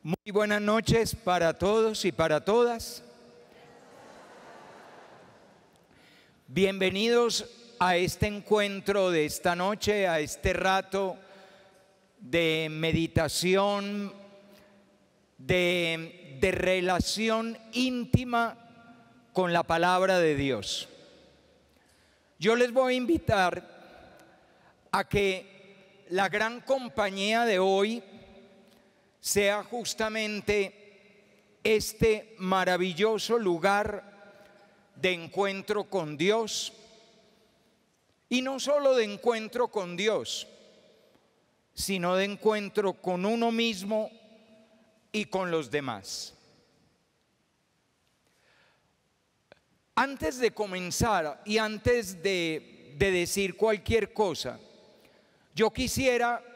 Muy buenas noches para todos y para todas. Bienvenidos a este encuentro de esta noche, a este rato de meditación, de relación íntima con la palabra de Dios. Yo les voy a invitar a que la gran compañía de hoy sea justamente este maravilloso lugar de encuentro con Dios, y no solo de encuentro con Dios, sino de encuentro con uno mismo y con los demás. Antes de comenzar y antes de decir cualquier cosa, yo quisiera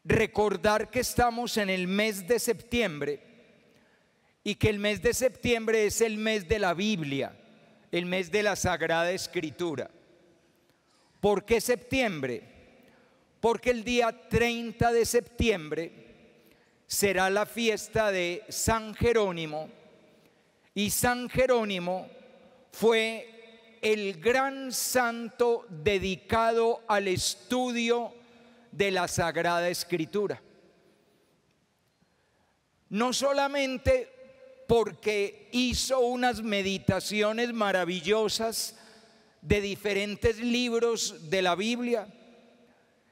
recordar que estamos en el mes de septiembre y que el mes de septiembre es el mes de la Biblia, el mes de la Sagrada Escritura. ¿Por qué septiembre? Porque el día 30 de septiembre será la fiesta de San Jerónimo, y San Jerónimo fue el gran santo dedicado al estudio de la Sagrada Escritura. No solamente porque hizo unas meditaciones maravillosas de diferentes libros de la Biblia,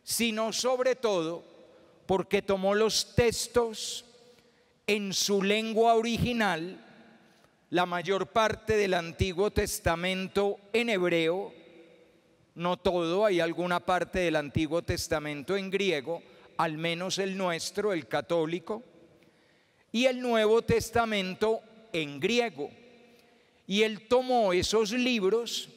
sino sobre todo porque tomó los textos en su lengua original, la mayor parte del Antiguo Testamento en hebreo, no todo, hay alguna parte del Antiguo Testamento en griego, al menos el nuestro, el católico, y el Nuevo Testamento en griego. Y él tomó esos libros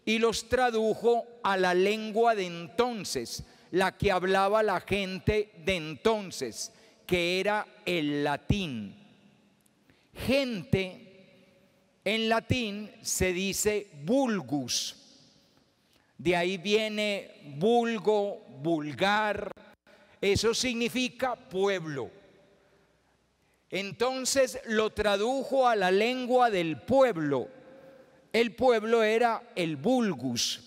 y los tradujo a la lengua de entonces, la que hablaba la gente de entonces, que era el latín. Gente en latín se dice vulgus. De ahí viene vulgo, vulgar, eso significa pueblo. Entonces lo tradujo a la lengua del pueblo. El pueblo era el vulgus,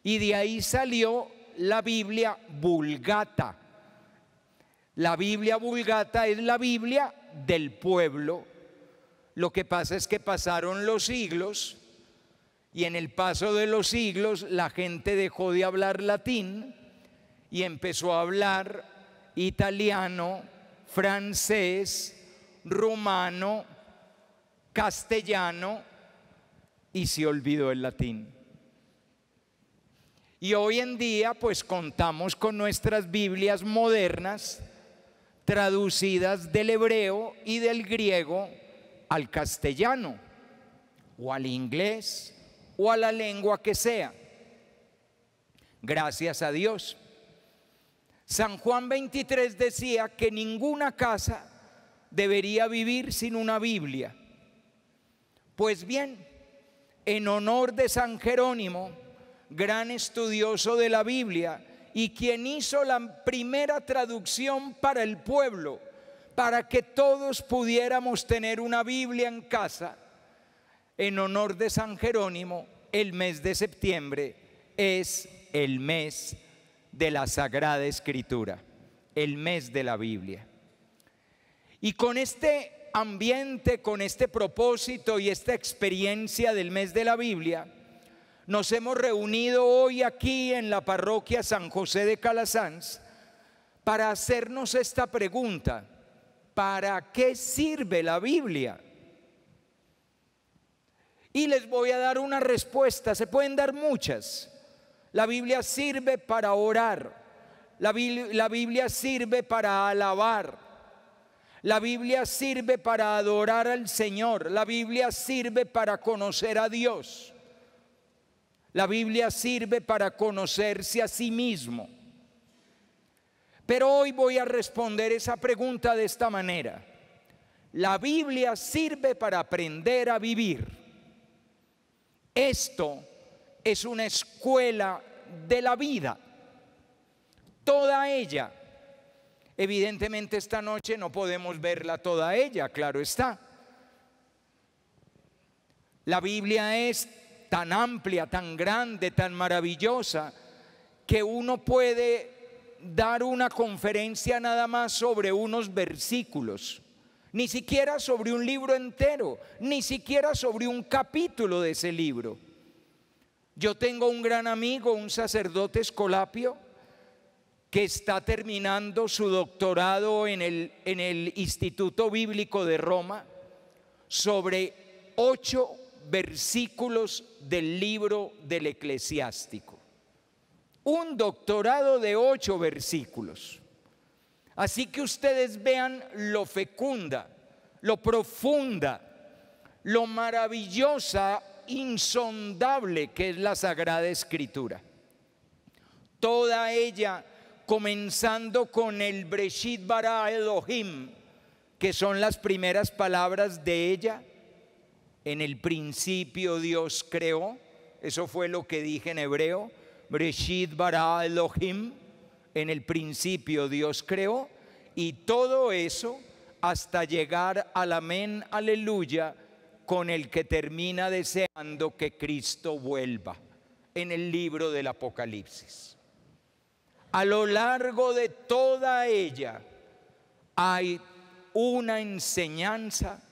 y de ahí salió la Biblia Vulgata. La Biblia Vulgata es la Biblia del pueblo. Lo que pasa es que pasaron los siglos, y en el paso de los siglos la gente dejó de hablar latín y empezó a hablar italiano, francés, rumano, castellano, y se olvidó el latín. Y hoy en día pues contamos con nuestras Biblias modernas traducidas del hebreo y del griego al castellano o al inglés o a la lengua que sea. Gracias a Dios. San Juan 23 decía que ninguna casa debería vivir sin una Biblia. Pues bien, en honor de San Jerónimo, gran estudioso de la Biblia y quien hizo la primera traducción para el pueblo, para que todos pudiéramos tener una Biblia en casa, en honor de San Jerónimo, el mes de septiembre es el mes de la Sagrada Escritura, el mes de la Biblia. Y con este ambiente, con este propósito y esta experiencia del mes de la Biblia, nos hemos reunido hoy aquí en la parroquia San José de Calasanz para hacernos esta pregunta: ¿para qué sirve la Biblia? Y les voy a dar una respuesta, se pueden dar muchas. La Biblia sirve para orar, la Biblia sirve para alabar, la Biblia sirve para adorar al Señor, la Biblia sirve para conocer a Dios, la Biblia sirve para conocerse a sí mismo. Pero hoy voy a responder esa pregunta de esta manera: la Biblia sirve para aprender a vivir. Esto es una escuela de la vida, toda ella. Evidentemente esta noche no podemos verla toda ella, claro está. La Biblia es tan amplia, tan grande, tan maravillosa, que uno puede dar una conferencia nada más sobre unos versículos, ni siquiera sobre un libro entero, ni siquiera sobre un capítulo de ese libro. Yo tengo un gran amigo, un sacerdote escolapio, que está terminando su doctorado en el Instituto Bíblico de Roma sobre 8 versículos del libro del Eclesiástico. Un doctorado de 8 versículos. Así que ustedes vean lo fecunda, lo profunda, lo maravillosa, insondable que es la Sagrada Escritura. Toda ella comenzando con el Breshit bara Elohim, que son las primeras palabras de ella. En el principio Dios creó, eso fue lo que dije en hebreo, Breshit bara Elohim, en el principio Dios creó, y todo eso hasta llegar al amén, aleluya, con el que termina deseando que Cristo vuelva, en el libro del Apocalipsis. A lo largo de toda ella hay una enseñanza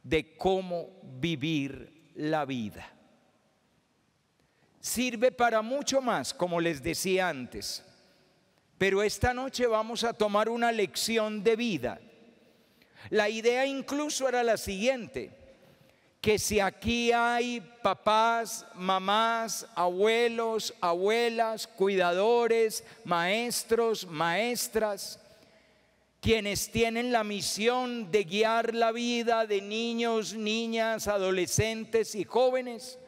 de cómo vivir la vida. Sirve para mucho más, como les decía antes, pero esta noche vamos a tomar una lección de vida. La idea incluso era la siguiente: que si aquí hay papás, mamás, abuelos, abuelas, cuidadores, maestros, maestras, quienes tienen la misión de guiar la vida de niños, niñas, adolescentes y jóvenes,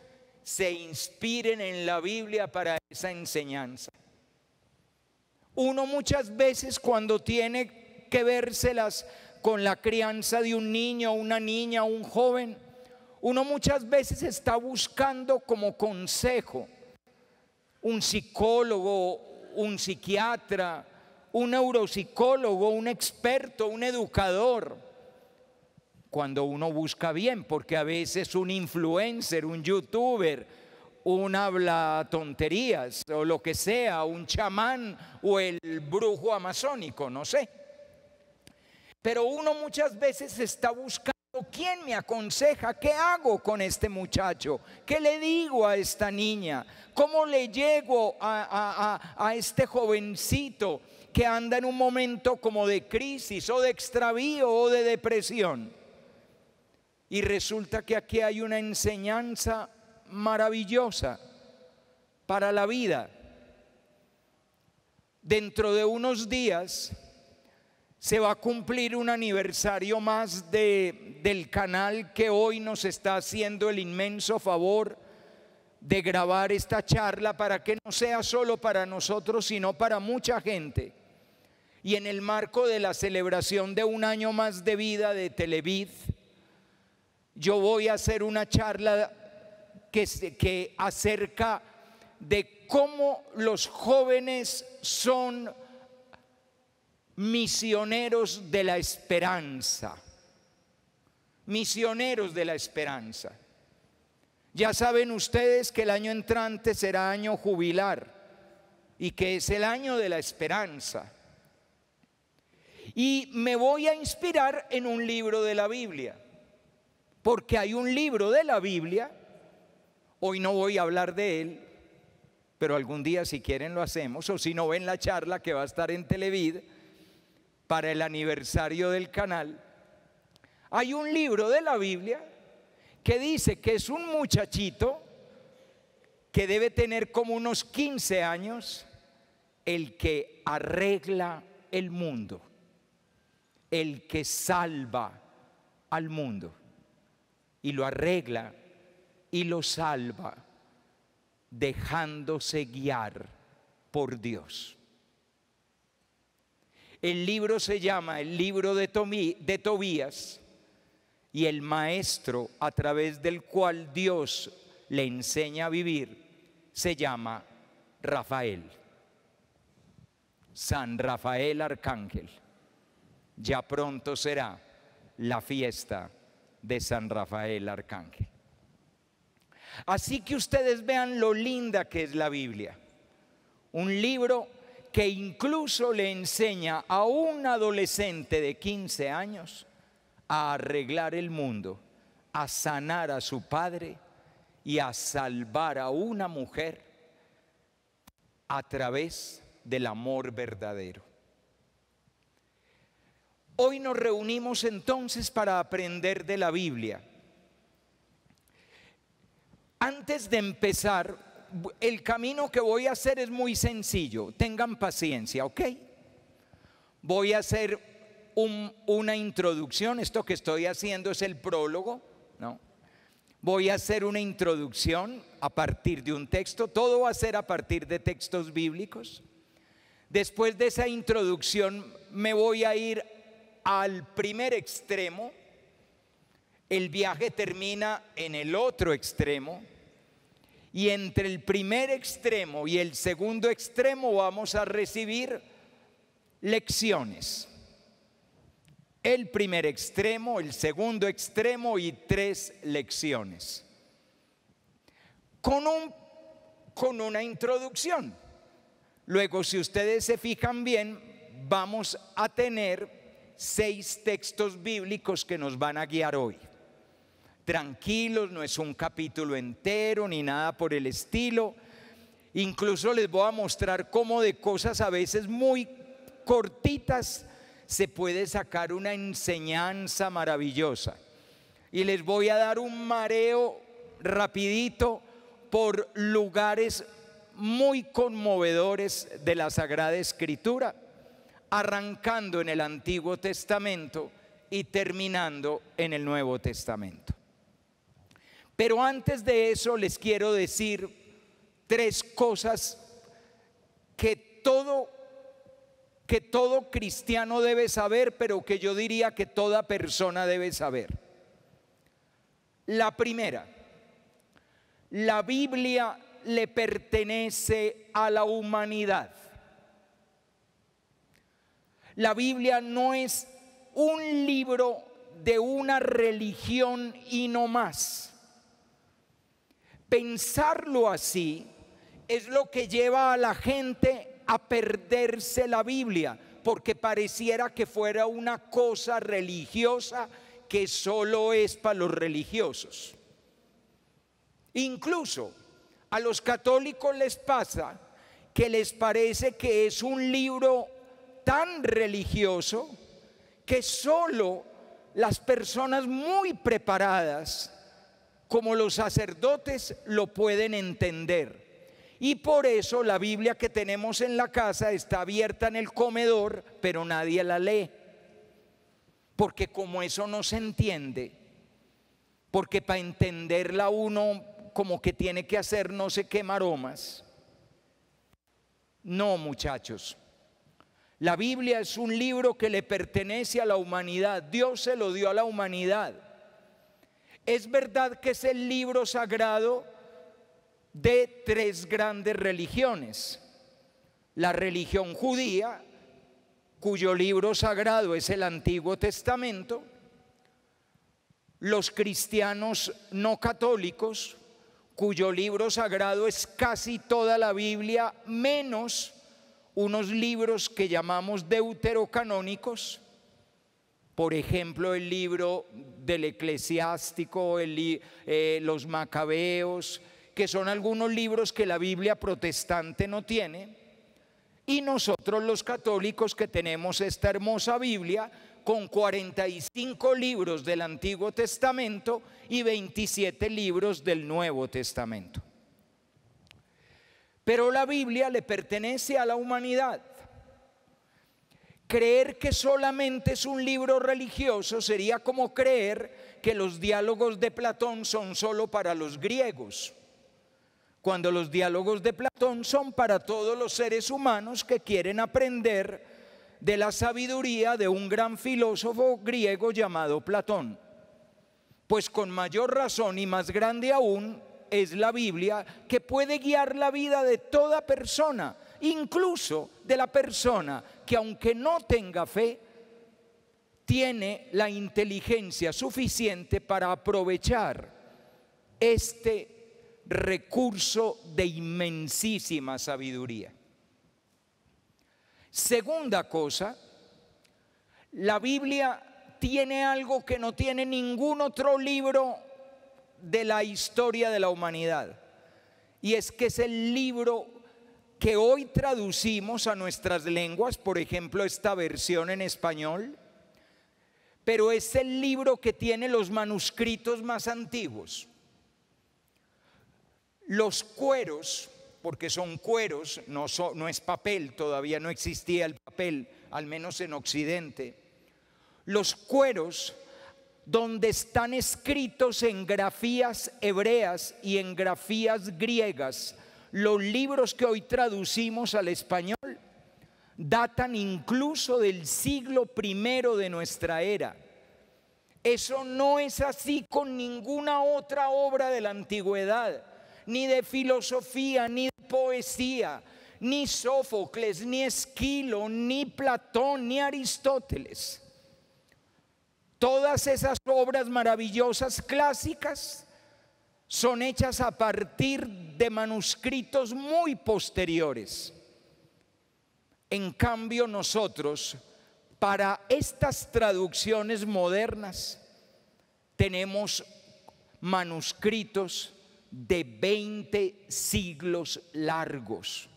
se inspiren en la Biblia para esa enseñanza. Uno muchas veces, cuando tiene que vérselas con la crianza de un niño, una niña, un joven, uno muchas veces está buscando como consejo un psicólogo, un psiquiatra, un neuropsicólogo, un experto, un educador. Cuando uno busca bien, porque a veces un influencer, un youtuber, un habla tonterías o lo que sea, un chamán o el brujo amazónico, no sé. Pero uno muchas veces está buscando: ¿quién me aconseja? ¿Qué hago con este muchacho? ¿Qué le digo a esta niña? ¿Cómo le llego a este jovencito que anda en un momento como de crisis o de extravío o de depresión? Y resulta que aquí hay una enseñanza maravillosa para la vida. Dentro de unos días se va a cumplir un aniversario más del canal que hoy nos está haciendo el inmenso favor de grabar esta charla, para que no sea solo para nosotros, sino para mucha gente. Y en el marco de la celebración de un año más de vida de Televid, yo voy a hacer una charla que acerca de cómo los jóvenes son misioneros de la esperanza. Misioneros de la esperanza. Ya saben ustedes que el año entrante será año jubilar y que es el año de la esperanza. Y me voy a inspirar en un libro de la Biblia, porque hay un libro de la Biblia. Hoy no voy a hablar de él, pero algún día, si quieren, lo hacemos, o si no, ven la charla que va a estar en Televid para el aniversario del canal. Hay un libro de la Biblia que dice que es un muchachito que debe tener como unos 15 años, el que arregla el mundo, el que salva al mundo, y lo arregla y lo salva dejándose guiar por Dios. El libro se llama el libro de Tobías, y el maestro a través del cual Dios le enseña a vivir se llama Rafael, San Rafael Arcángel. ya pronto será la fiesta de San Rafael Arcángel. Así que ustedes vean lo linda que es la Biblia. Un libro que incluso le enseña a un adolescente de 15 años a arreglar el mundo, a sanar a su padre y a salvar a una mujer a través del amor verdadero. Hoy nos reunimos entonces para aprender de la Biblia. Antes de empezar, el camino que voy a hacer es muy sencillo. Tengan paciencia, ¿ok? Voy a hacer una introducción. Esto que estoy haciendo es el prólogo, ¿no? Voy a hacer una introducción a partir de un texto. Todo va a ser a partir de textos bíblicos. Después de esa introducción me voy a ir al primer extremo. El viaje termina en el otro extremo. Y entre el primer extremo y el segundo extremo vamos a recibir lecciones. El primer extremo, el segundo extremo y 3 lecciones. Con una introducción. Luego, si ustedes se fijan bien, vamos a tener 6 textos bíblicos que nos van a guiar hoy. Tranquilos, no es un capítulo entero ni nada por el estilo. Incluso les voy a mostrar cómo de cosas a veces muy cortitas se puede sacar una enseñanza maravillosa. Y les voy a dar un mareo rapidito por lugares muy conmovedores de la Sagrada Escritura, arrancando en el Antiguo Testamento y terminando en el Nuevo Testamento. Pero antes de eso les quiero decir 3 cosas que todo cristiano debe saber, pero que yo diría que toda persona debe saber. La primera, la Biblia le pertenece a la humanidad. La Biblia no es un libro de una religión y no más. Pensarlo así es lo que lleva a la gente a perderse la Biblia, porque pareciera que fuera una cosa religiosa que solo es para los religiosos. Incluso a los católicos les pasa que les parece que es un libro tan religioso que solo las personas muy preparadas, como los sacerdotes, lo pueden entender. Y por eso la Biblia que tenemos en la casa está abierta en el comedor, pero nadie la lee. Porque como eso no se entiende, porque para entenderla uno como que tiene que hacer no sé qué maromas. No, muchachos. La Biblia es un libro que le pertenece a la humanidad. Dios se lo dio a la humanidad. Es verdad que es el libro sagrado de 3 grandes religiones. La religión judía, cuyo libro sagrado es el Antiguo Testamento. Los cristianos no católicos, cuyo libro sagrado es casi toda la Biblia, menos unos libros que llamamos deuterocanónicos. Por ejemplo, el libro del Eclesiástico, los Macabeos, que son algunos libros que la Biblia protestante no tiene. Y nosotros los católicos que tenemos esta hermosa Biblia con 45 libros del Antiguo Testamento y 27 libros del Nuevo Testamento. Pero la Biblia le pertenece a la humanidad. Creer que solamente es un libro religioso sería como creer que los diálogos de Platón son solo para los griegos, cuando los diálogos de Platón son para todos los seres humanos que quieren aprender de la sabiduría de un gran filósofo griego llamado Platón. Pues con mayor razón y más grande aún es la Biblia, que puede guiar la vida de toda persona, incluso de la persona que, aunque no tenga fe, tiene la inteligencia suficiente para aprovechar este recurso de inmensísima sabiduría. Segunda cosa, la Biblia tiene algo que no tiene ningún otro libro de la historia de la humanidad, y es que es el libro que hoy traducimos a nuestras lenguas, por ejemplo esta versión en español, pero es el libro que tiene los manuscritos más antiguos. Los cueros, porque son cueros, no es papel, todavía no existía el papel, al menos en Occidente. Los cueros, donde están escritos en grafías hebreas y en grafías griegas, los libros que hoy traducimos al español, datan incluso del siglo I de nuestra era. Eso no es así con ninguna otra obra de la antigüedad, ni de filosofía, ni de poesía, ni Sófocles, ni Esquilo, ni Platón, ni Aristóteles. Todas esas obras maravillosas clásicas son hechas a partir de manuscritos muy posteriores. En cambio, nosotros, para estas traducciones modernas, tenemos manuscritos de 20 siglos largos.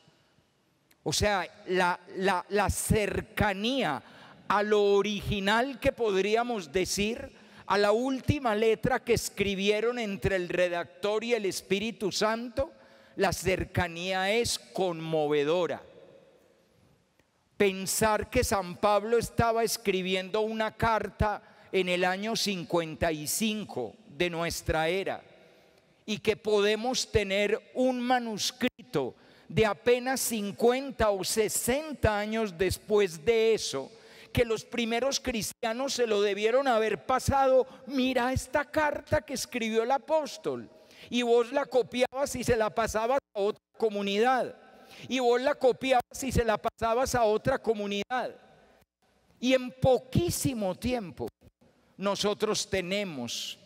O sea, la cercanía a lo original, que podríamos decir, a la última letra que escribieron entre el redactor y el Espíritu Santo, la cercanía es conmovedora. Pensar que San Pablo estaba escribiendo una carta en el año 55 de nuestra era, y que podemos tener un manuscrito de apenas 50 o 60 años después de eso, que los primeros cristianos se lo debieron haber pasado. Mira esta carta que escribió el apóstol, y vos la copiabas y se la pasabas a otra comunidad, y vos la copiabas y se la pasabas a otra comunidad, y en poquísimo tiempo nosotros tenemos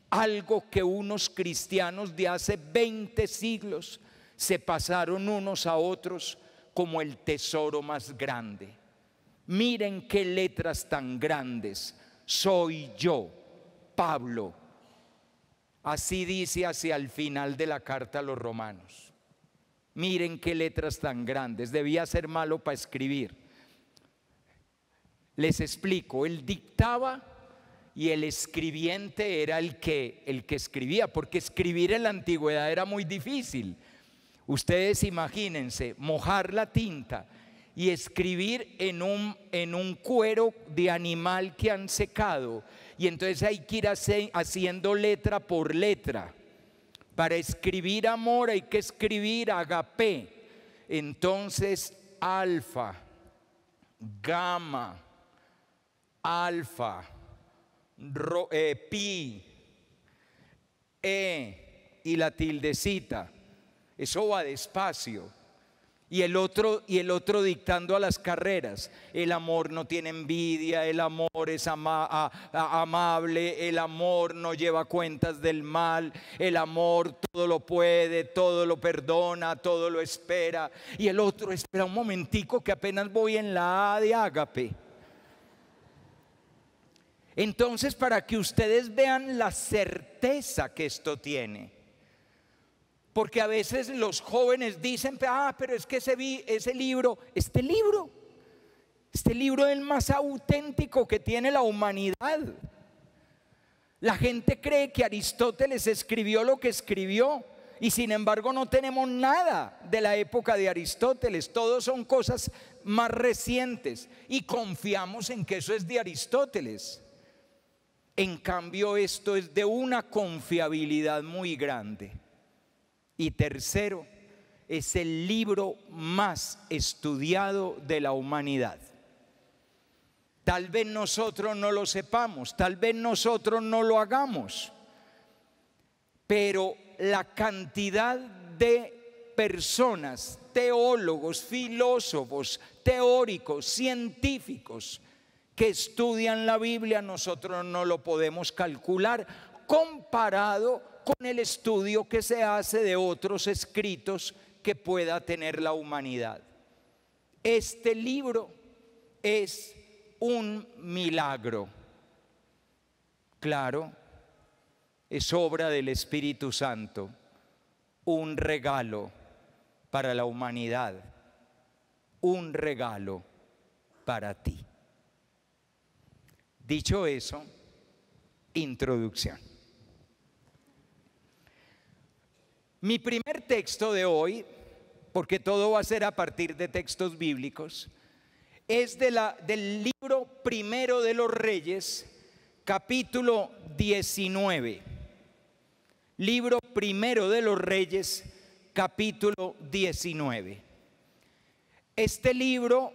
algo que unos cristianos de hace 20 siglos se pasaron unos a otros como el tesoro más grande. Miren qué letras tan grandes. Soy yo, Pablo. Así dice hacia el final de la carta a los romanos. Miren qué letras tan grandes. Debía ser malo para escribir. Les explico. Él dictaba y el escribiente era el que escribía, porque escribir en la antigüedad era muy difícil. Ustedes imagínense mojar la tinta y escribir en un cuero de animal que han secado, y entonces hay que ir haciendo letra por letra. Para escribir amor hay que escribir agapé, entonces alfa, gamma, alfa, pi, y la tildecita. Eso va despacio. Y el otro dictando a las carreras. El amor no tiene envidia, el amor es amable, el amor no lleva cuentas del mal, el amor todo lo puede, todo lo perdona, todo lo espera. Y el otro, espera un momentico que apenas voy en la A de ágape. Entonces, para que ustedes vean la certeza que esto tiene. Porque a veces los jóvenes dicen, pero es que este libro es el más auténtico que tiene la humanidad. La gente cree que Aristóteles escribió lo que escribió, y sin embargo no tenemos nada de la época de Aristóteles. Todos son cosas más recientes y confiamos en que eso es de Aristóteles. En cambio, esto es de una confiabilidad muy grande. Y tercero, es el libro más estudiado de la humanidad. Tal vez nosotros no lo sepamos, tal vez nosotros no lo hagamos, pero la cantidad de personas, teólogos, filósofos, teóricos, científicos, que estudian la Biblia, nosotros no lo podemos calcular comparado con el estudio que se hace de otros escritos que pueda tener la humanidad. Este libro es un milagro. Claro, es obra del Espíritu Santo, un regalo para la humanidad, un regalo para ti. Dicho eso, introducción. Mi primer texto de hoy, porque todo va a ser a partir de textos bíblicos, es del libro primero de los Reyes, capítulo 19. Libro primero de los Reyes, capítulo 19. Este libro,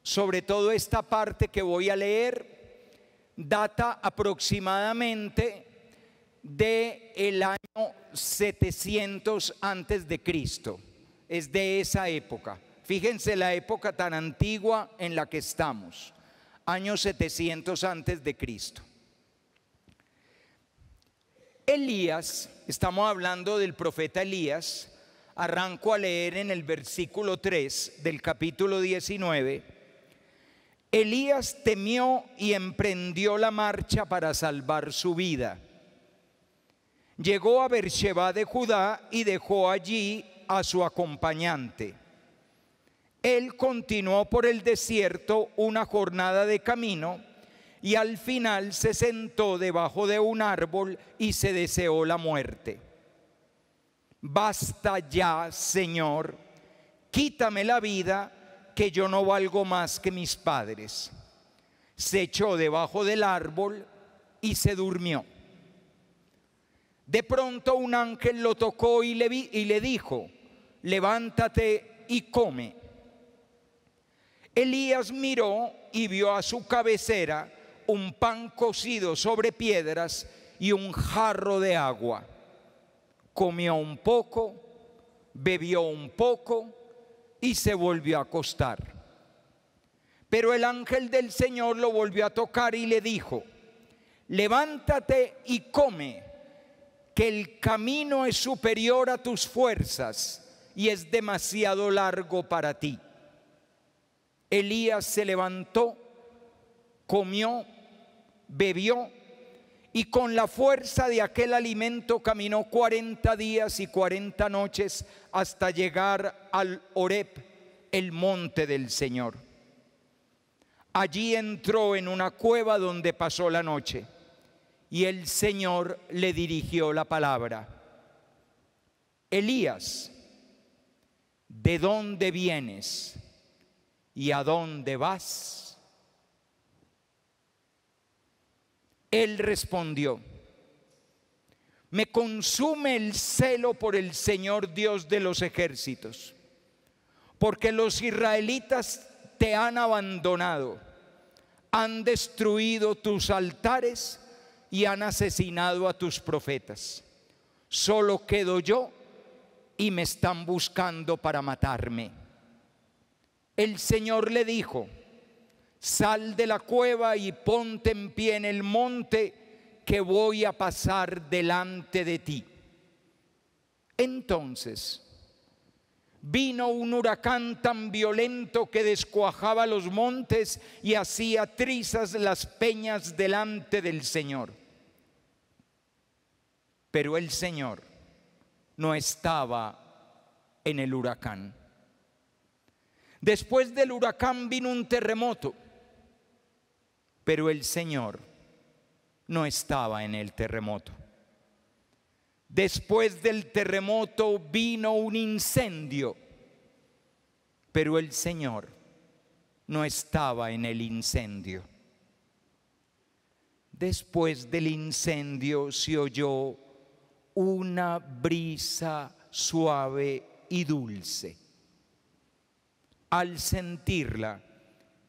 sobre todo esta parte que voy a leer, data aproximadamente del año 700 antes de Cristo. Es de esa época. Fíjense la época tan antigua en la que estamos. Año 700 antes de Cristo. Elías, estamos hablando del profeta Elías. Arranco a leer en el versículo 3 del capítulo 19. Elías temió y emprendió la marcha para salvar su vida. Llegó a Beersheba de Judá y dejó allí a su acompañante. Él continuó por el desierto una jornada de camino y al final se sentó debajo de un árbol y se deseó la muerte. Basta ya, Señor, quítame la vida, que yo no valgo más que mis padres. Se echó debajo del árbol y se durmió. De pronto un ángel lo tocó y le dijo: levántate y come. Elías miró y vio a su cabecera un pan cocido sobre piedras y un jarro de agua. Comió un poco, bebió un poco y se volvió a acostar. Pero el ángel del Señor lo volvió a tocar y le dijo: levántate y come, que el camino es superior a tus fuerzas y es demasiado largo para ti. Elías se levantó, comió, bebió y con la fuerza de aquel alimento caminó 40 días y 40 noches hasta llegar al Horeb, el monte del Señor. Allí entró en una cueva donde pasó la noche y el Señor le dirigió la palabra: Elías, ¿de dónde vienes y a dónde vas? Él respondió: me consume el celo por el Señor Dios de los ejércitos, porque los israelitas te han abandonado, han destruido tus altares y han asesinado a tus profetas. Solo quedo yo y me están buscando para matarme. El Señor le dijo: sal de la cueva y ponte en pie en el monte que voy a pasar delante de ti. Entonces vino un huracán tan violento que descuajaba los montes y hacía trizas las peñas delante del Señor. Pero el Señor no estaba en el huracán. Después del huracán vino un terremoto, pero el Señor no estaba en el terremoto. Después del terremoto vino un incendio, pero el Señor no estaba en el incendio. Después del incendio se oyó una brisa suave y dulce. Al sentirla,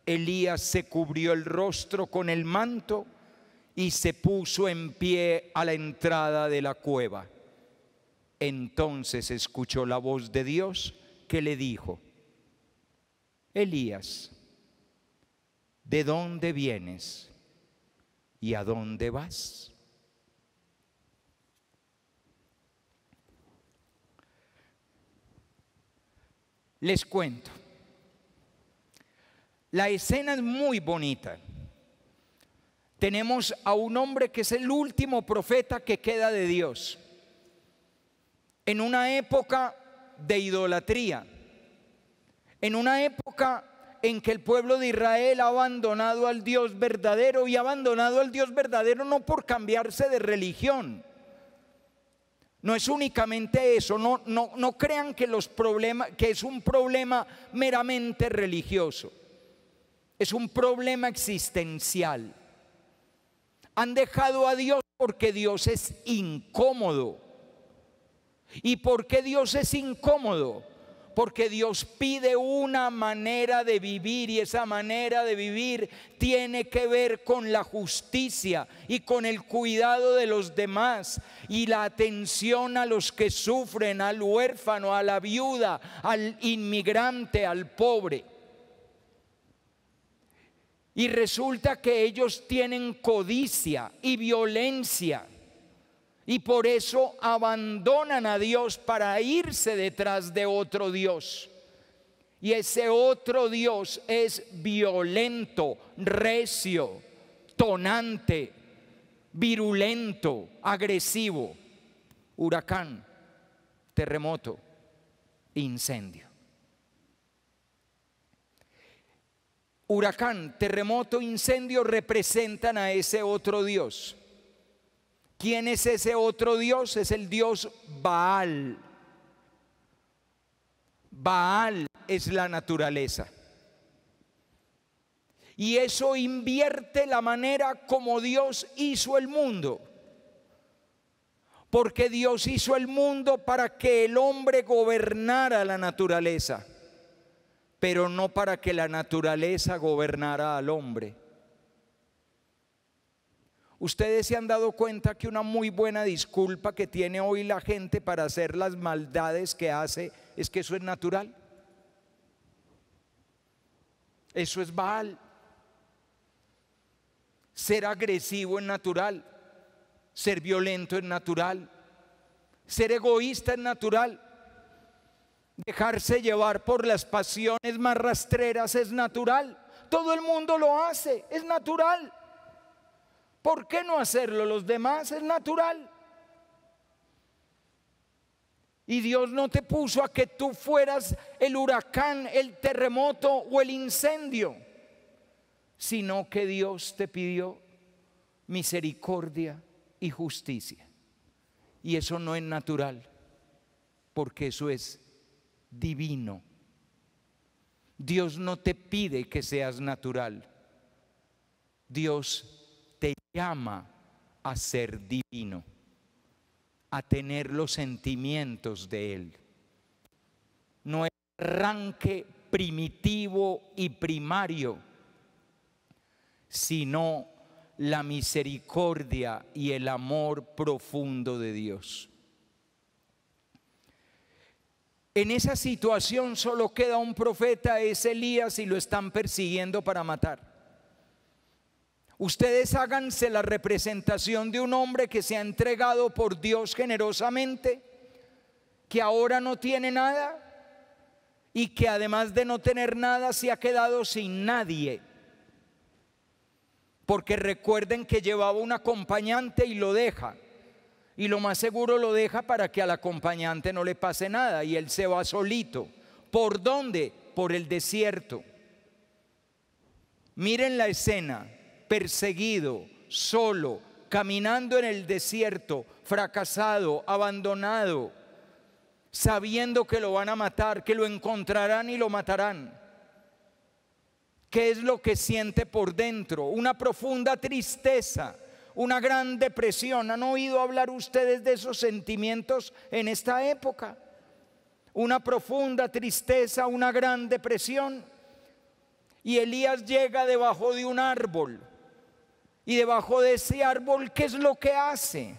Elías se cubrió el rostro con el manto y se puso en pie a la entrada de la cueva. Entonces escuchó la voz de Dios que le dijo: Elías, ¿de dónde vienes y a dónde vas? Les cuento. La escena es muy bonita. Tenemos a un hombre que es el último profeta que queda de Dios, en una época de idolatría, en una época en que el pueblo de Israel ha abandonado al Dios verdadero, y ha abandonado al Dios verdadero no por cambiarse de religión. No es únicamente eso, no crean que que es un problema meramente religioso. Es un problema existencial. Han dejado a Dios porque Dios es incómodo. ¿Y por qué Dios es incómodo? Porque Dios pide una manera de vivir, y esa manera de vivir tiene que ver con la justicia y con el cuidado de los demás y la atención a los que sufren, al huérfano, a la viuda, al inmigrante, al pobre. Y resulta que ellos tienen codicia y violencia, y por eso abandonan a Dios para irse detrás de otro Dios. Y ese otro Dios es violento, recio, tonante, virulento, agresivo. Huracán, terremoto, incendio. Huracán, terremoto, incendio representan a ese otro Dios. ¿Quién es ese otro Dios? Es el Dios Baal. Baal es la naturaleza. Y eso invierte la manera como Dios hizo el mundo. Porque Dios hizo el mundo para que el hombre gobernara la naturaleza, pero no para que la naturaleza gobernara al hombre. Ustedes se han dado cuenta que una muy buena disculpa que tiene hoy la gente para hacer las maldades que hace es que eso es natural. Eso es Baal. Ser agresivo es natural, ser violento es natural, ser egoísta es natural, dejarse llevar por las pasiones más rastreras es natural. Todo el mundo lo hace, es natural. ¿Por qué no hacerlo los demás? Es natural. Y Dios no te puso a que tú fueras el huracán, el terremoto o el incendio, sino que Dios te pidió misericordia y justicia. Y eso no es natural, porque eso es divino. Dios no te pide que seas natural. Dios te llama a ser divino, a tener los sentimientos de Él. No es arranque primitivo y primario, sino la misericordia y el amor profundo de Dios. En esa situación solo queda un profeta, es Elías, y lo están persiguiendo para matar. Ustedes háganse la representación de un hombre que se ha entregado por Dios generosamente, que ahora no tiene nada y que además de no tener nada se ha quedado sin nadie. Porque recuerden que llevaba un acompañante y lo deja. Y lo más seguro lo deja para que al acompañante no le pase nada, y él se va solito. ¿Por dónde? Por el desierto. Miren la escena. Perseguido, solo, caminando en el desierto, fracasado, abandonado, sabiendo que lo van a matar, que lo encontrarán y lo matarán. ¿Qué es lo que siente por dentro? Una profunda tristeza, una gran depresión. ¿Han oído hablar ustedes de esos sentimientos en esta época? Una profunda tristeza, una gran depresión. Y Elías llega debajo de un árbol. Y debajo de ese árbol, ¿qué es lo que hace?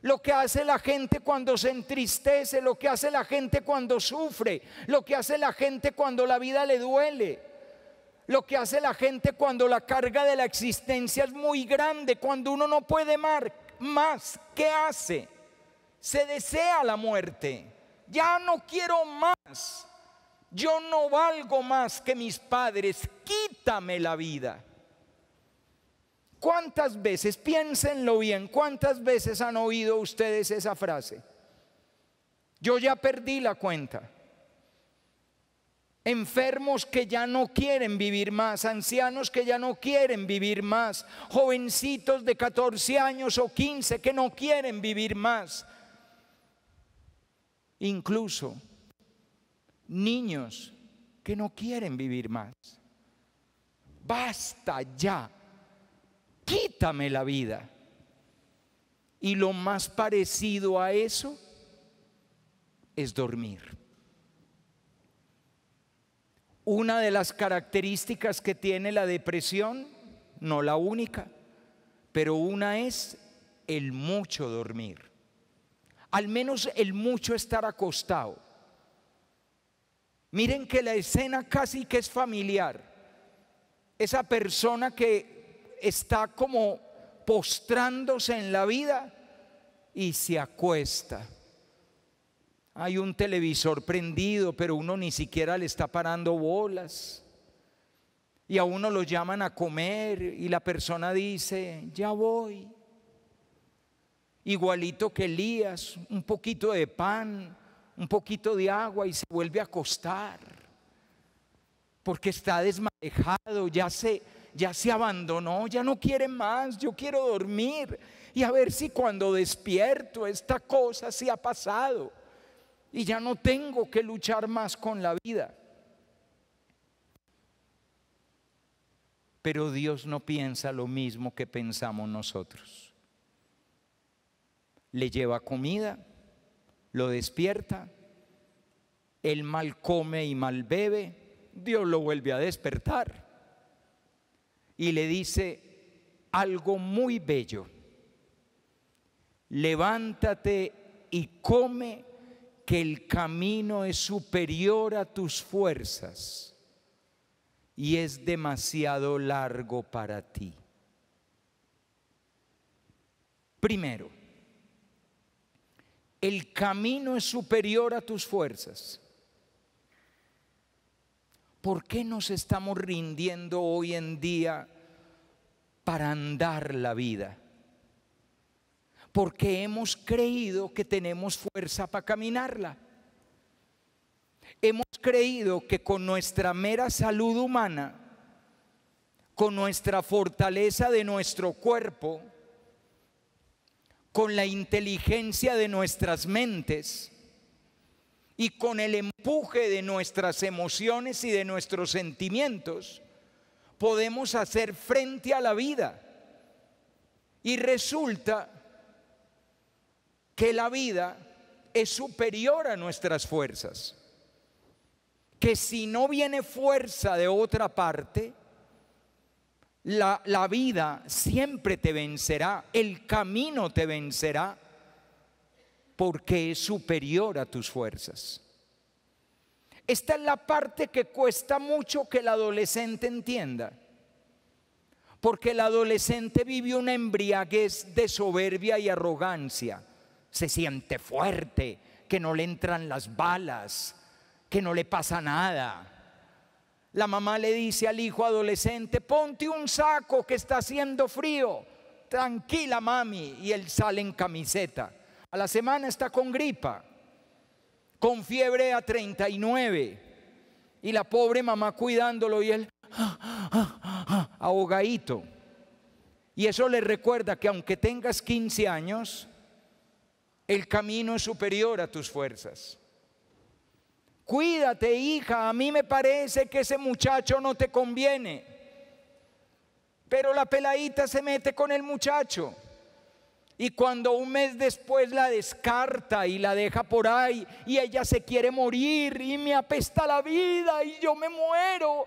Lo que hace la gente cuando se entristece, lo que hace la gente cuando sufre, lo que hace la gente cuando la vida le duele, lo que hace la gente cuando la carga de la existencia es muy grande, cuando uno no puede más, ¿qué hace? Se desea la muerte. Ya no quiero más. Yo no valgo más que mis padres. Quítame la vida. ¿Cuántas veces, piénsenlo bien, cuántas veces han oído ustedes esa frase? Yo ya perdí la cuenta. Enfermos que ya no quieren vivir más, ancianos que ya no quieren vivir más, jovencitos de 14 años o 15 que no quieren vivir más, incluso niños que no quieren vivir más. Basta ya, quítame la vida. Y lo más parecido a eso es dormir. Una de las características que tiene la depresión, no la única, pero una es el mucho dormir. Al menos el mucho estar acostado. Miren que la escena casi que es familiar. Esa persona que está como postrándose en la vida y se acuesta. Hay un televisor prendido, pero uno ni siquiera le está parando bolas. Y a uno lo llaman a comer y la persona dice, ya voy. Igualito que Elías, un poquito de pan, un poquito de agua y se vuelve a acostar. Porque está desmadejado, ya se abandonó, ya no quiere más, yo quiero dormir. Y a ver si cuando despierto esta cosa se ha pasado. Y ya no tengo que luchar más con la vida. Pero Dios no piensa lo mismo que pensamos nosotros. Le lleva comida, lo despierta, él mal come y mal bebe, Dios lo vuelve a despertar y le dice algo muy bello: levántate y come, que el camino es superior a tus fuerzas y es demasiado largo para ti. Primero, el camino es superior a tus fuerzas. ¿Por qué nos estamos rindiendo hoy en día para andar la vida? Porque hemos creído que tenemos fuerza para caminarla. Hemos creído que con nuestra mera salud humana, con nuestra fortaleza de nuestro cuerpo, con la inteligencia de nuestras mentes y con el empuje de nuestras emociones y de nuestros sentimientos, podemos hacer frente a la vida. Y resulta que la vida es superior a nuestras fuerzas, que si no viene fuerza de otra parte, la vida siempre te vencerá, el camino te vencerá, porque es superior a tus fuerzas. Esta es la parte que cuesta mucho que el adolescente entienda, porque el adolescente vive una embriaguez de soberbia y arrogancia. Se siente fuerte, que no le entran las balas, que no le pasa nada. La mamá le dice al hijo adolescente: ponte un saco que está haciendo frío. Tranquila, mami. Y él sale en camiseta. A la semana está con gripa, con fiebre a 39. Y la pobre mamá cuidándolo y él ahogadito. Y eso le recuerda que aunque tengas 15 años, el camino es superior a tus fuerzas. Cuídate, hija, a mí me parece que ese muchacho no te conviene. Pero la peladita se mete con el muchacho. Y cuando un mes después la descarta y la deja por ahí y ella se quiere morir y me apesta la vida y yo me muero.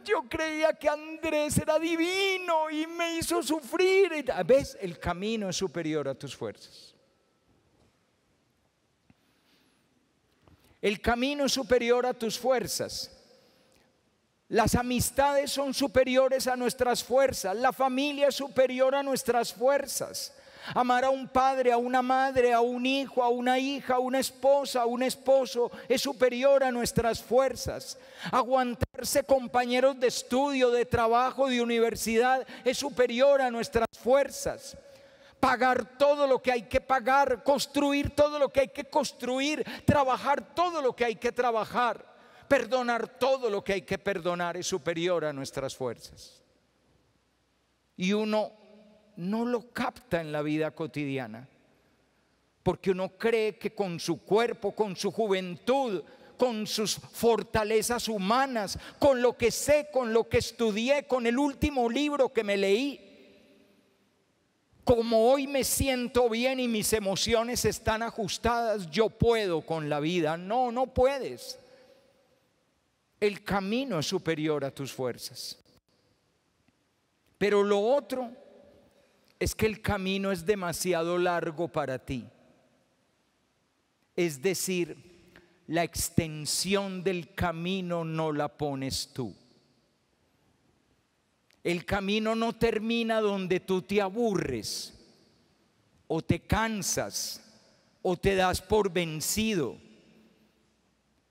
Yo creía que Andrés era divino y me hizo sufrir. ¿Ves? El camino es superior a tus fuerzas. El camino es superior a tus fuerzas. Las amistades son superiores a nuestras fuerzas, la familia es superior a nuestras fuerzas. Amar a un padre, a una madre, a un hijo, a una hija, a una esposa, a un esposo es superior a nuestras fuerzas. Aguantarse compañeros de estudio, de trabajo, de universidad es superior a nuestras fuerzas. Pagar todo lo que hay que pagar, construir todo lo que hay que construir, trabajar todo lo que hay que trabajar, perdonar todo lo que hay que perdonar es superior a nuestras fuerzas. Y uno no lo capta en la vida cotidiana, porque uno cree que con su cuerpo, con su juventud, con sus fortalezas humanas, con lo que sé, con lo que estudié, con el último libro que me leí, como hoy me siento bien y mis emociones están ajustadas, yo puedo con la vida. No, no puedes. El camino es superior a tus fuerzas. Pero lo otro es que el camino es demasiado largo para ti. Es decir, la extensión del camino no la pones tú. El camino no termina donde tú te aburres, o te cansas, o te das por vencido,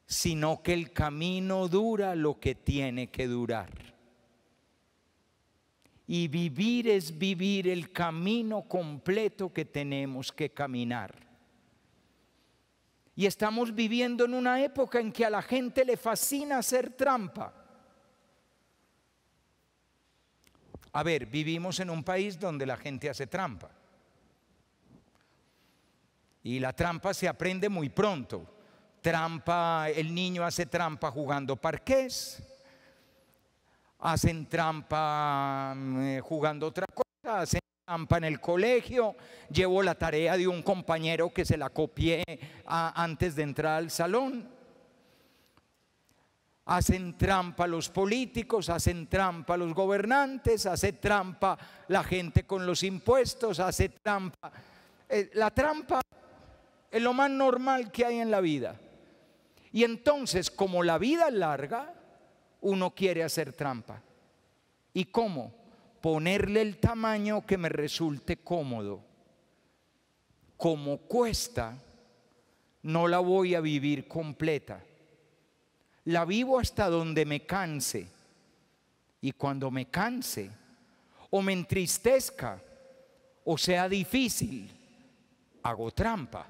sino que el camino dura lo que tiene que durar. Y vivir es vivir el camino completo que tenemos que caminar. Y estamos viviendo en una época en que a la gente le fascina hacer trampa. A ver, vivimos en un país donde la gente hace trampa. Y la trampa se aprende muy pronto. Trampa, el niño hace trampa jugando parqués. Hacen trampa jugando otra cosa, hacen trampa en el colegio. Llevo la tarea de un compañero que se la copié antes de entrar al salón. Hacen trampa los políticos, hacen trampa los gobernantes, hace trampa la gente con los impuestos, hace trampa. La trampa es lo más normal que hay en la vida. Y entonces, como la vida es larga, uno quiere hacer trampa. ¿Y cómo? Ponerle el tamaño que me resulte cómodo. Como cuesta, no la voy a vivir completa. La vivo hasta donde me canse. Y cuando me canse, o me entristezca, o sea difícil, hago trampa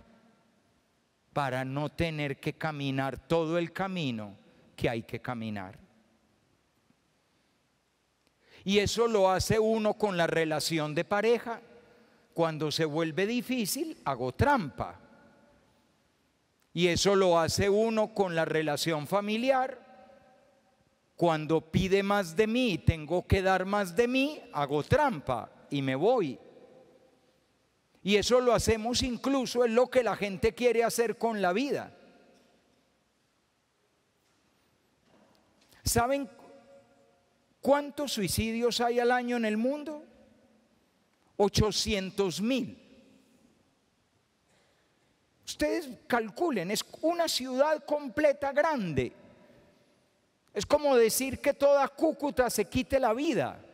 para no tener que caminar todo el camino que hay que caminar. Y eso lo hace uno con la relación de pareja. Cuando se vuelve difícil, hago trampa. Y eso lo hace uno con la relación familiar. Cuando pide más de mí y tengo que dar más de mí, hago trampa y me voy. Y eso lo hacemos incluso, es lo que la gente quiere hacer con la vida. ¿Saben cuántos suicidios hay al año en el mundo? 800,000. Ustedes calculen, es una ciudad completa grande. Es como decir que toda Cúcuta se quite la vida.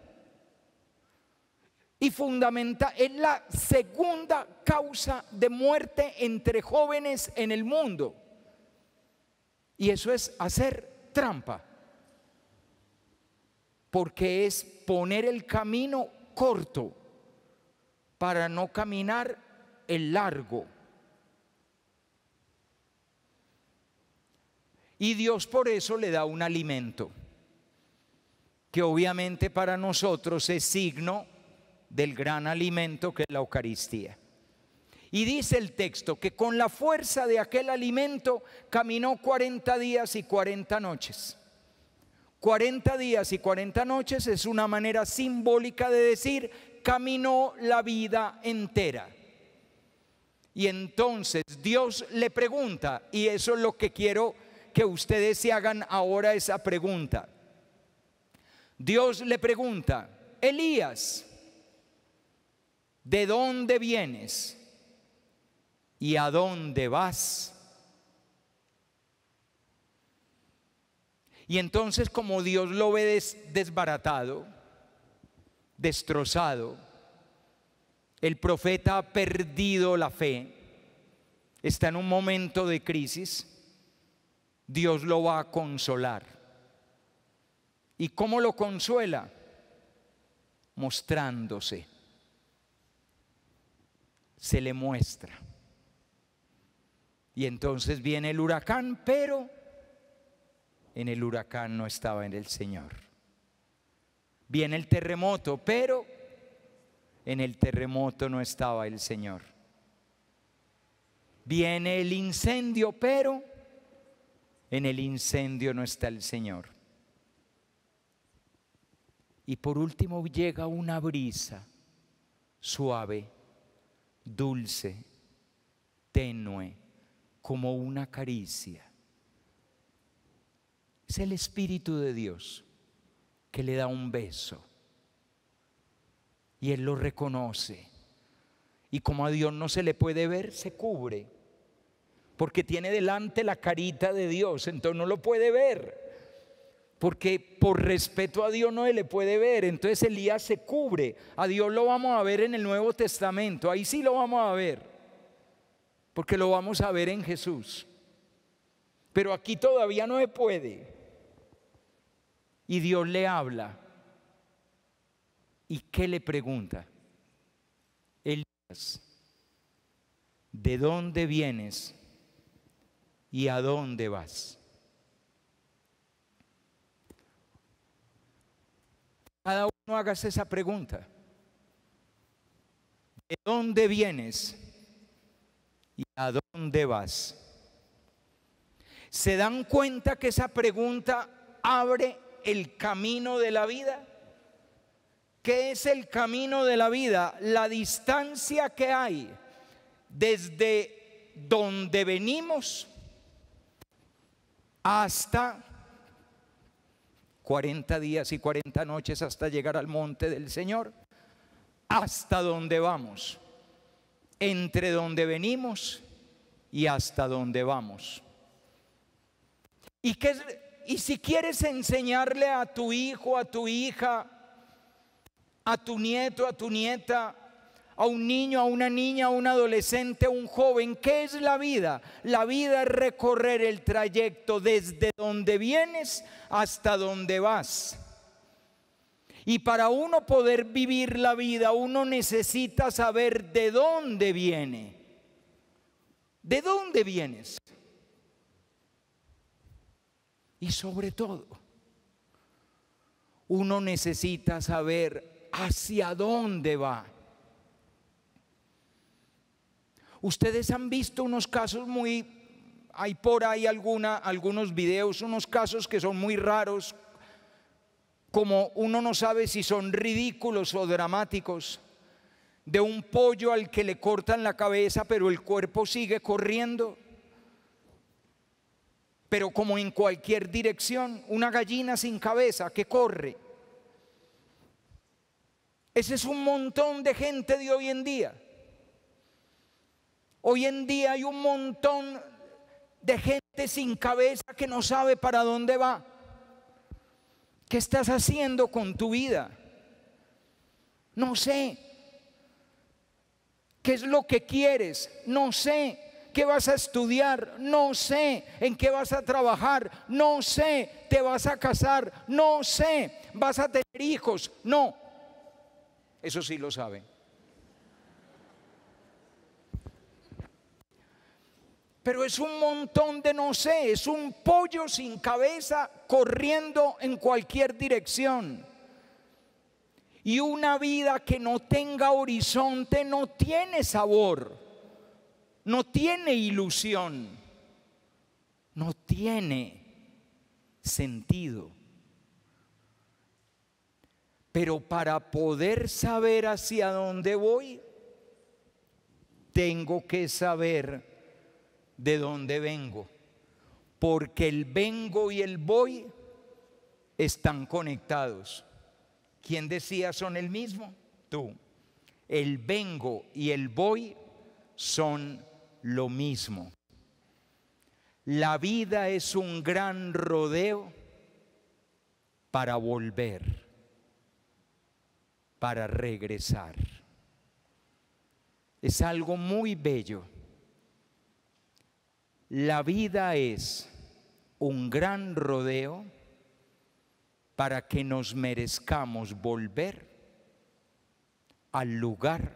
Y es la segunda causa de muerte entre jóvenes en el mundo. Y eso es hacer trampa. Porque es poner el camino corto para no caminar el largo. Y Dios por eso le da un alimento, que obviamente para nosotros es signo del gran alimento que es la Eucaristía. Y dice el texto que con la fuerza de aquel alimento caminó 40 días y 40 noches. 40 días y 40 noches es una manera simbólica de decir caminó la vida entera. Y entonces Dios le pregunta, y eso es lo que quiero que ustedes se hagan ahora esa pregunta. Dios le pregunta: Elías, ¿de dónde vienes y a dónde vas? Y entonces, como Dios lo ve desbaratado, destrozado, el profeta ha perdido la fe, está en un momento de crisis, Dios lo va a consolar. ¿Y cómo lo consuela? Mostrándose. Se le muestra. Y entonces viene el huracán, pero en el huracán no estaba el Señor. Viene el terremoto, pero en el terremoto no estaba el Señor. Viene el incendio, pero en el incendio no está el Señor. Y por último llega una brisa suave, dulce, tenue, como una caricia. Es el Espíritu de Dios que le da un beso. Y Él lo reconoce. Y como a Dios no se le puede ver, se cubre. Porque tiene delante la carita de Dios, entonces no lo puede ver. Porque por respeto a Dios no se le puede ver. Entonces Elías se cubre. A Dios lo vamos a ver en el Nuevo Testamento. Ahí sí lo vamos a ver. Porque lo vamos a ver en Jesús. Pero aquí todavía no se puede. Y Dios le habla. ¿Y qué le pregunta? Elías, ¿de dónde vienes y a dónde vas? Cada uno hágase esa pregunta. ¿De dónde vienes y a dónde vas? ¿Se dan cuenta que esa pregunta abre el camino de la vida? ¿Qué es el camino de la vida? La distancia que hay desde donde venimos hasta 40 días y 40 noches hasta llegar al monte del Señor, hasta donde vamos, entre donde venimos y hasta donde vamos. Y si quieres enseñarle a tu hijo, a tu hija, a tu nieto, a tu nieta, a un niño, a una niña, a un adolescente, a un joven, ¿qué es la vida? La vida es recorrer el trayecto desde donde vienes hasta donde vas. Y para uno poder vivir la vida, uno necesita saber de dónde viene. ¿De dónde vienes? Y sobre todo, uno necesita saber hacia dónde va. Ustedes han visto unos casos hay por ahí algunos videos, unos casos que son muy raros, como uno no sabe si son ridículos o dramáticos, de un pollo al que le cortan la cabeza, pero el cuerpo sigue corriendo, pero como en cualquier dirección, una gallina sin cabeza que corre. Ese es un montón de gente de hoy en día. Hoy en día hay un montón de gente sin cabeza que no sabe para dónde va. ¿Qué estás haciendo con tu vida? No sé. ¿Qué es lo que quieres? No sé. ¿Qué vas a estudiar? No sé. ¿En qué vas a trabajar? No sé. ¿Te vas a casar? No sé. ¿Vas a tener hijos? No. Eso sí lo saben. Pero es un montón de no sé, es un pollo sin cabeza corriendo en cualquier dirección. Y una vida que no tenga horizonte no tiene sabor, no tiene ilusión, no tiene sentido. Pero para poder saber hacia dónde voy, tengo que saber de dónde vengo, porque el vengo y el voy están conectados. ¿Quién decía son el mismo? Tú. El vengo y el voy son lo mismo. La vida es un gran rodeo para volver, para regresar. Es algo muy bello. La vida es un gran rodeo para que nos merezcamos volver al lugar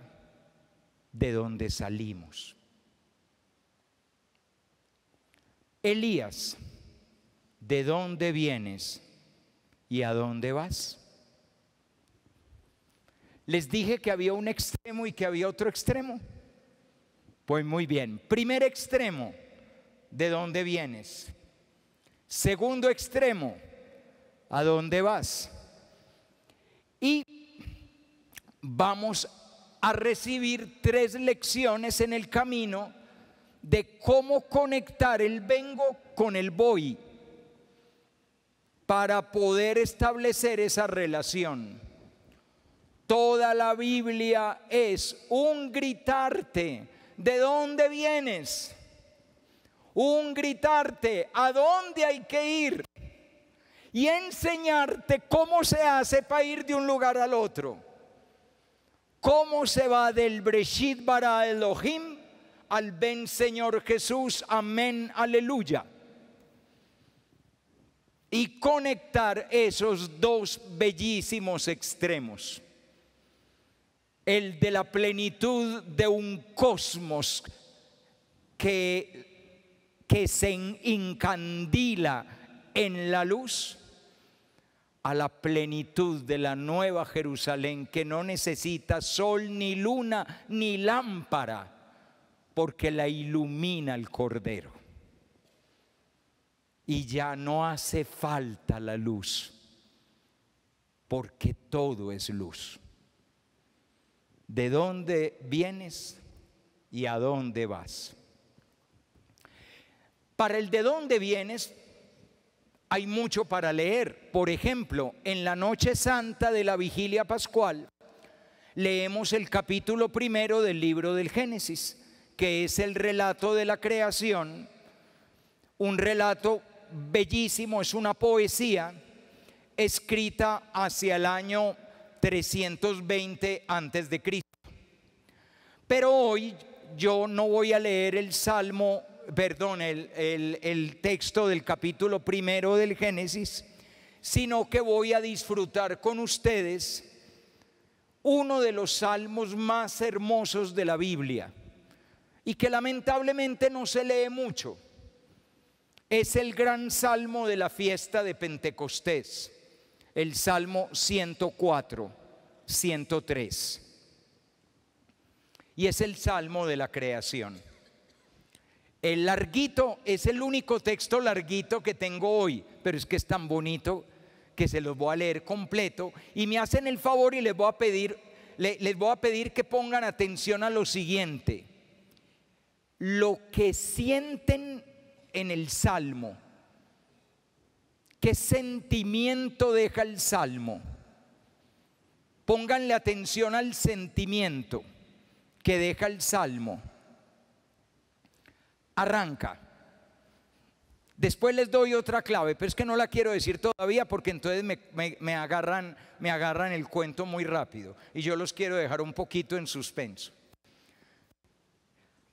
de donde salimos. Elías, ¿de dónde vienes y a dónde vas? Les dije que había un extremo y que había otro extremo. Pues muy bien, primer extremo, ¿de dónde vienes? Segundo extremo, ¿a dónde vas? Y vamos a recibir 3 lecciones en el camino de cómo conectar el vengo con el voy para poder establecer esa relación. Toda la Biblia es un gritarte, ¿de dónde vienes? Un gritarte, ¿a dónde hay que ir? Y enseñarte cómo se hace para ir de un lugar al otro. Cómo se va del Breshit bara Elohim al ven Señor Jesús, amén, aleluya. Y conectar esos 2 bellísimos extremos. El de la plenitud de un cosmos que se encandila en la luz, a la plenitud de la nueva Jerusalén que no necesita sol ni luna ni lámpara, porque la ilumina el Cordero. Y ya no hace falta la luz, porque todo es luz. ¿De dónde vienes y a dónde vas? Para el de dónde vienes hay mucho para leer. Por ejemplo, en la noche santa de la vigilia pascual leemos el capítulo 1 del libro del Génesis, que es el relato de la creación, un relato bellísimo, es una poesía escrita hacia el año 320 antes de Cristo. Pero hoy yo no voy a leer el salmo, perdón, el texto del capítulo 1 del Génesis, sino que voy a disfrutar con ustedes uno de los salmos más hermosos de la Biblia y que lamentablemente no se lee mucho. Es el gran salmo de la fiesta de Pentecostés, el Salmo 104, 103. Y es el salmo de la creación. El larguito es el único texto larguito que tengo hoy, pero es que es tan bonito que se los voy a leer completo. Y me hacen el favor y les voy a pedir que pongan atención a lo siguiente. Lo que sienten en el salmo, ¿qué sentimiento deja el salmo? Pónganle atención al sentimiento que deja el salmo. Arranca. Después les doy otra clave, pero es que no la quiero decir todavía porque entonces me agarran el cuento muy rápido y yo los quiero dejar un poquito en suspenso.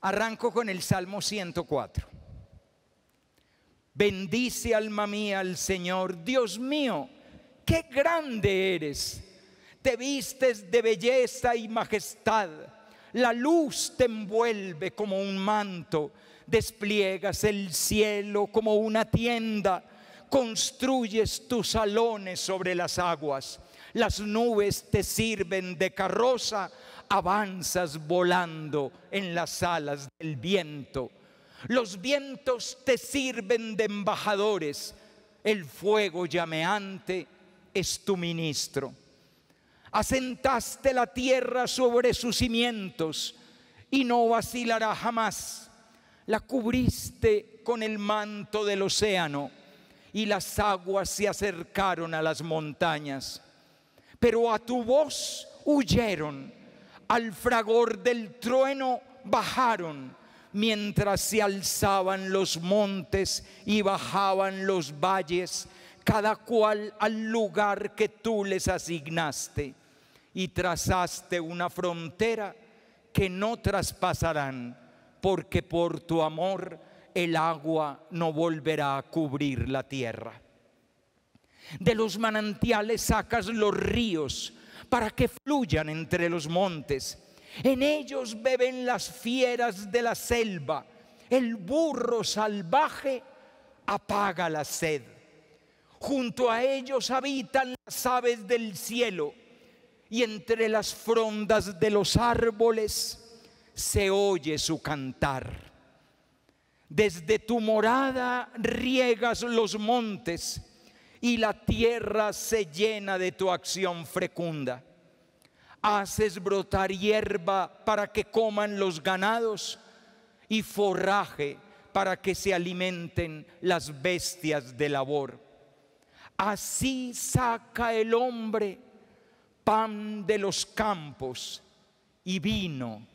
Arranco con el Salmo 104. Bendice, alma mía, al Señor. Dios mío, qué grande eres. Te vistes de belleza y majestad. La luz te envuelve como un manto. Despliegas el cielo como una tienda. Construyes tus salones sobre las aguas. Las nubes te sirven de carroza. Avanzas volando en las alas del viento. Los vientos te sirven de embajadores. El fuego llameante es tu ministro. Asentaste la tierra sobre sus cimientos y no vacilará jamás. La cubriste con el manto del océano y las aguas se acercaron a las montañas. Pero a tu voz huyeron, al fragor del trueno bajaron. Mientras se alzaban los montes y bajaban los valles, cada cual al lugar que tú les asignaste, y trazaste una frontera que no traspasarán, porque por tu amor el agua no volverá a cubrir la tierra. De los manantiales sacas los ríos para que fluyan entre los montes. En ellos beben las fieras de la selva. El burro salvaje apaga la sed. Junto a ellos habitan las aves del cielo, y entre las frondas de los árboles se oye su cantar. Desde tu morada riegas los montes, y la tierra se llena de tu acción fecunda. Haces brotar hierba para que coman los ganados, y forraje para que se alimenten las bestias de labor. Así saca el hombre pan de los campos y vino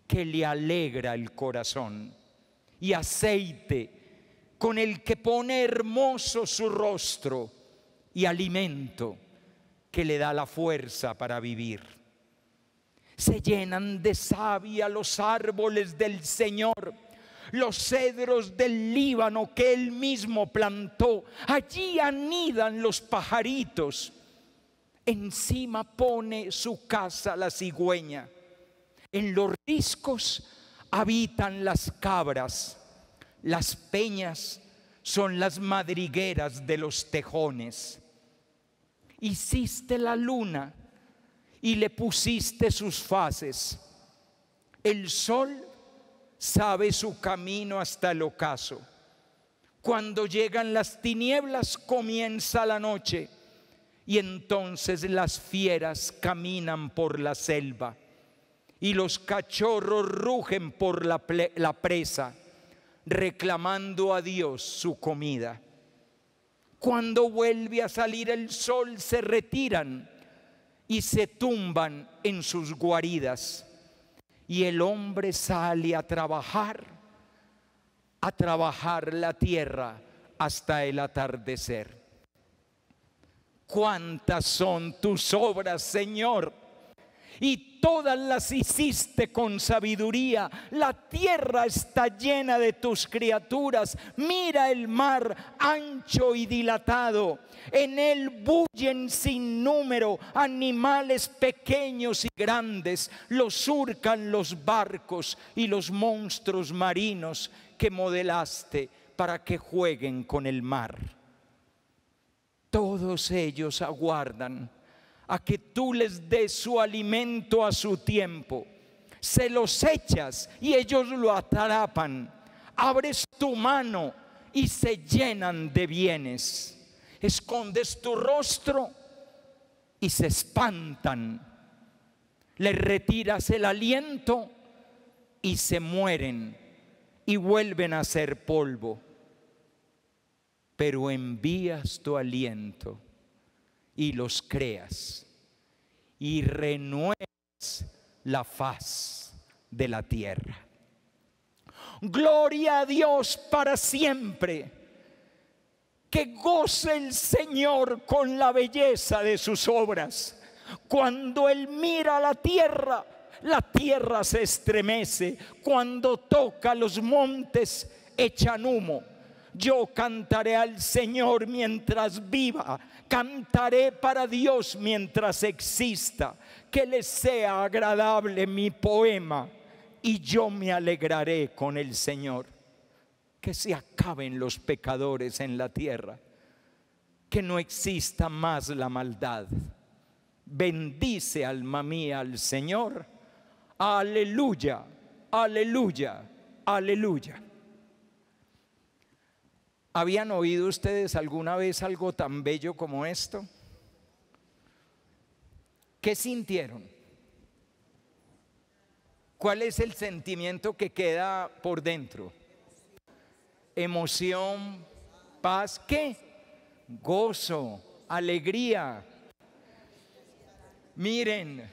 que le alegra el corazón, y aceite con el que pone hermoso su rostro, y alimento que le da la fuerza para vivir. Se llenan de savia los árboles del Señor, los cedros del Líbano que Él mismo plantó. Allí anidan los pajaritos. Encima pone su casa la cigüeña. En los riscos habitan las cabras. Las peñas son las madrigueras de los tejones. Hiciste la luna y le pusiste sus fases. El sol sabe su camino hasta el ocaso. Cuando llegan las tinieblas comienza la noche, y entonces las fieras caminan por la selva, y los cachorros rugen por la presa, reclamando a Dios su comida. Cuando vuelve a salir el sol se retiran y se tumban en sus guaridas, y el hombre sale a trabajar la tierra hasta el atardecer. Cuántas son tus obras, Señor, y todas las hiciste con sabiduría. La tierra está llena de tus criaturas. Mira el mar ancho y dilatado. En él bullen sin número animales pequeños y grandes. Los surcan los barcos y los monstruos marinos que modelaste para que jueguen con el mar. Todos ellos aguardan a que tú les des su alimento a su tiempo. Se los echas y ellos lo atrapan. Abres tu mano y se llenan de bienes. Escondes tu rostro y se espantan. Les retiras el aliento y se mueren y vuelven a ser polvo. Pero envías tu aliento y los creas, y renuevas la faz de la tierra. Gloria a Dios para siempre. Que goce el Señor con la belleza de sus obras. Cuando Él mira la tierra se estremece. Cuando toca los montes, echan humo. Yo cantaré al Señor mientras viva, cantaré para Dios mientras exista. Que les sea agradable mi poema, y yo me alegraré con el Señor. Que se acaben los pecadores en la tierra, que no exista más la maldad. Bendice, alma mía, al Señor. Aleluya, aleluya, aleluya. ¿Habían oído ustedes alguna vez algo tan bello como esto? ¿Qué sintieron? ¿Cuál es el sentimiento que queda por dentro? Emoción, paz, ¿qué? Gozo, alegría. Miren,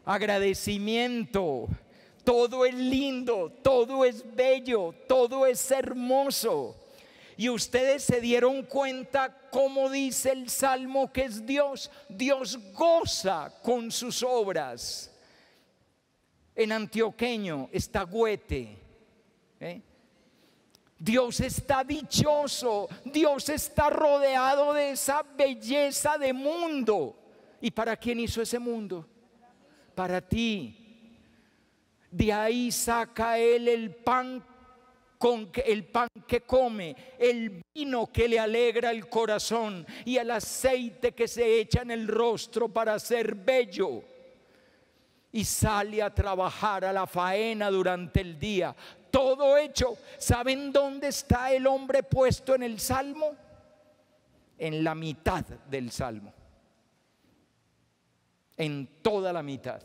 agradecimiento. Todo es lindo, todo es bello, todo es hermoso. Y ustedes se dieron cuenta cómo dice el Salmo que es Dios. Dios goza con sus obras. En antioqueño está Goethe. Dios está dichoso. Dios está rodeado de esa belleza de mundo. ¿Y para quién hizo ese mundo? Para ti. De ahí saca Él el pan que come, el vino que le alegra el corazón y el aceite que se echa en el rostro para ser bello. Y sale a trabajar a la faena durante el día, todo hecho. ¿Saben dónde está el hombre puesto en el Salmo? En la mitad del Salmo, en toda la mitad.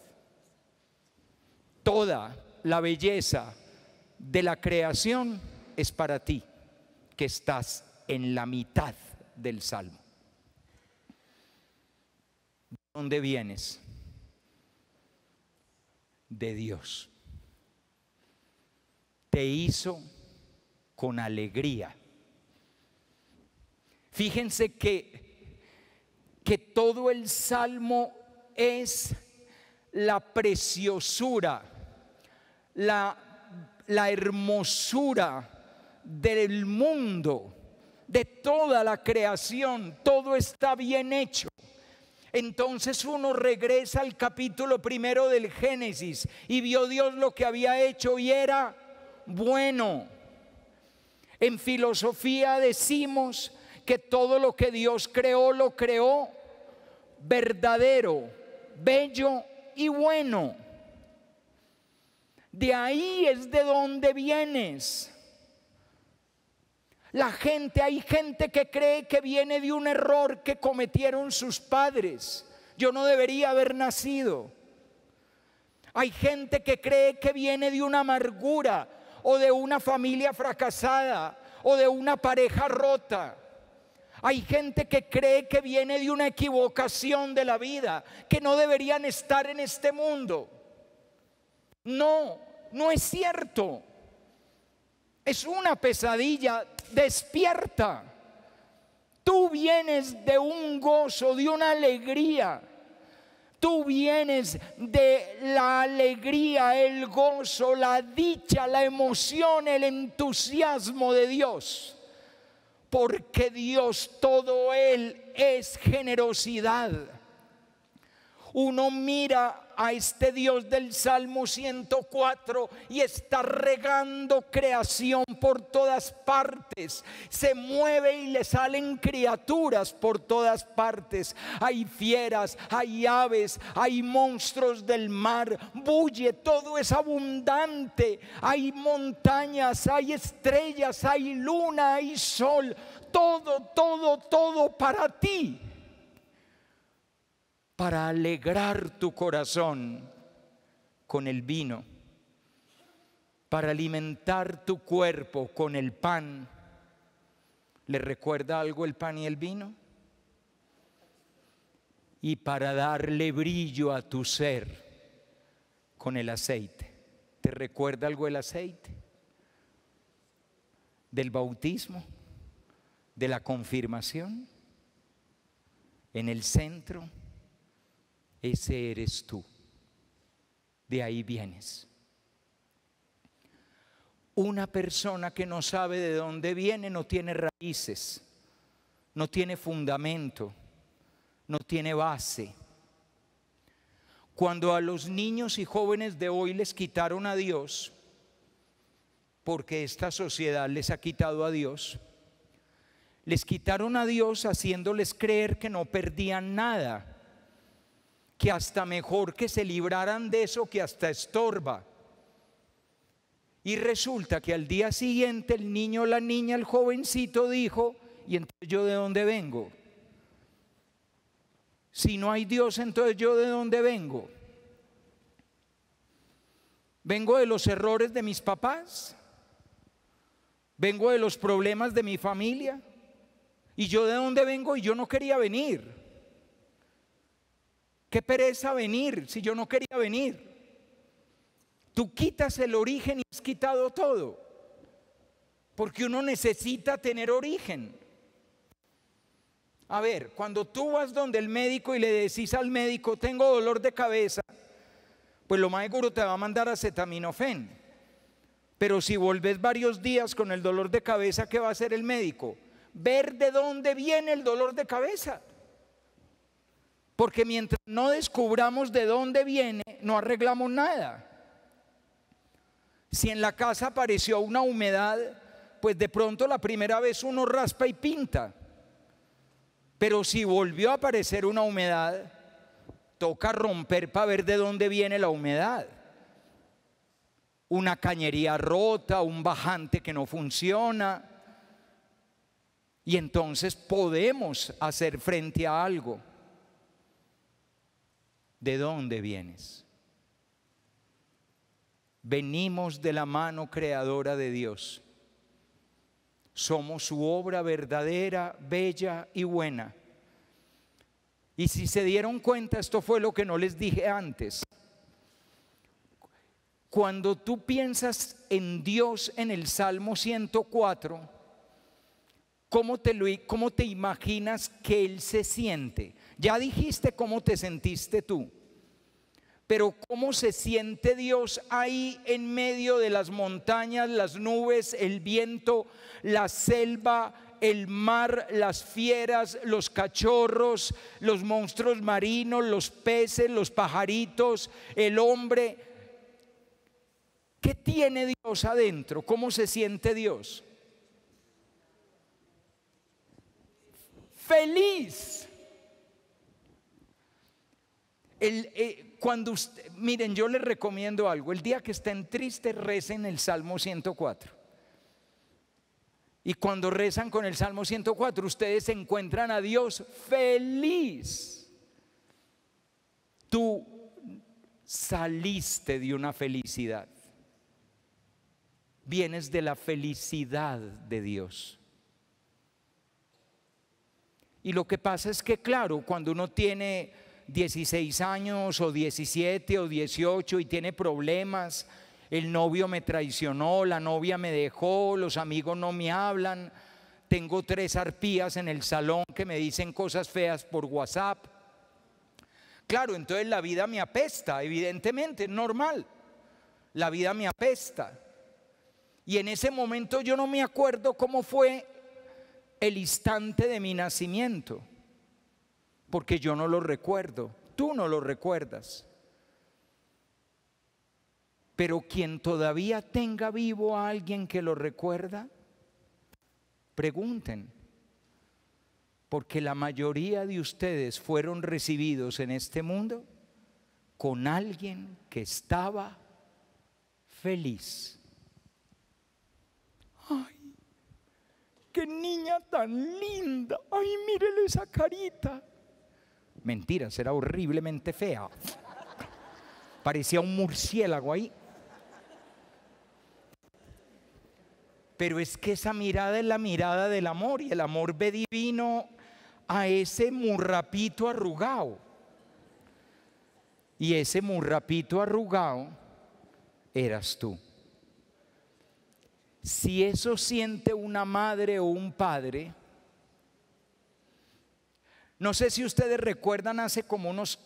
Toda la belleza de la creación es para ti, que estás en la mitad del Salmo. ¿De dónde vienes? De Dios. Te hizo con alegría. Fíjense que todo el Salmo es la preciosura, la hermosura del mundo, de toda la creación. Todo está bien hecho. Entonces uno regresa al capítulo 1 del Génesis y vio Dios lo que había hecho y era bueno. En filosofía decimos que todo lo que Dios creó, lo creó verdadero, bello y bueno. De ahí es de donde vienes. Hay gente que cree que viene de un error que cometieron sus padres. Yo no debería haber nacido. Hay gente que cree que viene de una amargura o de una familia fracasada o de una pareja rota. Hay gente que cree que viene de una equivocación de la vida, que no deberían estar en este mundo. No, no es cierto. Es una pesadilla. Despierta. Tú vienes de un gozo, de una alegría. Tú vienes de la alegría, el gozo, la dicha, la emoción, el entusiasmo de Dios. Porque Dios, todo Él es generosidad. Uno mira a este Dios del Salmo 104 y está regando creación por todas partes. Se mueve y le salen criaturas por todas partes. Hay fieras, hay aves, hay monstruos del mar. Bulle, todo es abundante. Hay montañas, hay estrellas, hay luna, hay sol. Todo para ti. Para alegrar tu corazón con el vino, para alimentar tu cuerpo con el pan. ¿Le recuerda algo el pan y el vino? Y para darle brillo a tu ser con el aceite. ¿Te recuerda algo el aceite? Del bautismo, de la confirmación, en el centro. Ese eres tú. De ahí vienes. Una persona que no sabe de dónde viene no tiene raíces, no tiene fundamento, no tiene base. Cuando a los niños y jóvenes de hoy les quitaron a Dios, porque esta sociedad les ha quitado a Dios, les quitaron a Dios haciéndoles creer que no perdían nada, que hasta mejor que se libraran de eso que hasta estorba. Y resulta que al día siguiente el niño, la niña, el jovencito dijo: ¿y entonces yo de dónde vengo? Si no hay Dios, entonces yo de dónde vengo. ¿Vengo de los errores de mis papás? ¿Vengo de los problemas de mi familia? ¿Y yo de dónde vengo? Y yo no quería venir. Qué pereza venir si yo no quería venir. Tú quitas el origen y has quitado todo. porque uno necesita tener origen. A ver, cuando tú vas donde el médico y le decís al médico, tengo dolor de cabeza, pues lo más seguro te va a mandar acetaminofén. Pero si volves varios días con el dolor de cabeza, ¿qué va a hacer el médico? Ver de dónde viene el dolor de cabeza. Porque mientras no descubramos de dónde viene, no arreglamos nada. Si en la casa apareció una humedad, pues de pronto la primera vez uno raspa y pinta. Pero si volvió a aparecer una humedad, toca romper para ver de dónde viene la humedad. Una cañería rota, un bajante que no funciona. Y entonces podemos hacer frente a algo. ¿De dónde vienes? Venimos de la mano creadora de Dios. Somos su obra verdadera, bella y buena. Y si se dieron cuenta, esto fue lo que no les dije antes. Cuando tú piensas en Dios en el Salmo 104, ¿cómo te imaginas que Él se siente? Ya dijiste cómo te sentiste tú, pero ¿cómo se siente Dios ahí en medio de las montañas, las nubes, el viento, la selva, el mar, las fieras, los cachorros, los monstruos marinos, los peces, los pajaritos, el hombre? ¿Qué tiene Dios adentro? ¿Cómo se siente Dios? Feliz. Miren, yo les recomiendo algo. El día que estén tristes, recen el Salmo 104. Y cuando rezan con el Salmo 104, ustedes encuentran a Dios feliz. Tú saliste de una felicidad. Vienes de la felicidad de Dios. Y lo que pasa es que, claro, cuando uno tiene 16 años o 17 o 18 y tiene problemas, el novio me traicionó, la novia me dejó, los amigos no me hablan, tengo 3 arpías en el salón que me dicen cosas feas por WhatsApp. Claro, entonces la vida me apesta, evidentemente, es normal. La vida me apesta. Y en ese momento yo no me acuerdo cómo fue el instante de mi nacimiento, porque yo no lo recuerdo, tú no lo recuerdas. Pero quien todavía tenga vivo a alguien que lo recuerda, pregunten, porque la mayoría de ustedes fueron recibidos en este mundo con alguien que estaba feliz. Ay, qué niña tan linda. Ay, mírele esa carita. Mentiras, era horriblemente fea. Parecía un murciélago ahí. Pero es que esa mirada es la mirada del amor, y el amor ve divino a ese murrapito arrugado. Y ese murrapito arrugado eras tú. Si eso siente una madre o un padre, no sé si ustedes recuerdan hace como unos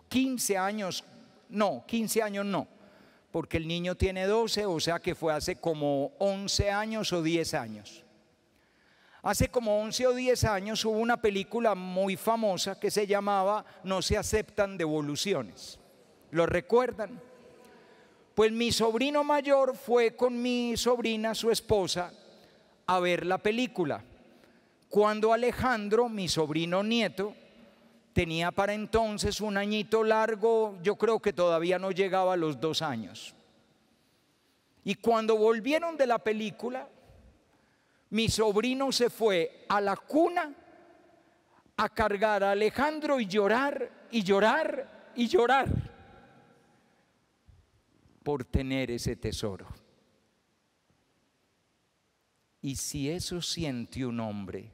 15 años, no, 15 años no, porque el niño tiene 12, o sea que fue hace como 11 años o 10 años. Hace como 11 o 10 años hubo una película muy famosa que se llamaba No se aceptan devoluciones. ¿Lo recuerdan? Pues mi sobrino mayor fue con mi sobrina, su esposa, a ver la película. Cuando Alejandro, mi sobrino nieto, tenía para entonces un añito largo, yo creo que todavía no llegaba a los 2 años. Y cuando volvieron de la película, mi sobrino se fue a la cuna a cargar a Alejandro y llorar y llorar y llorar por tener ese tesoro. Y si eso siente un hombre,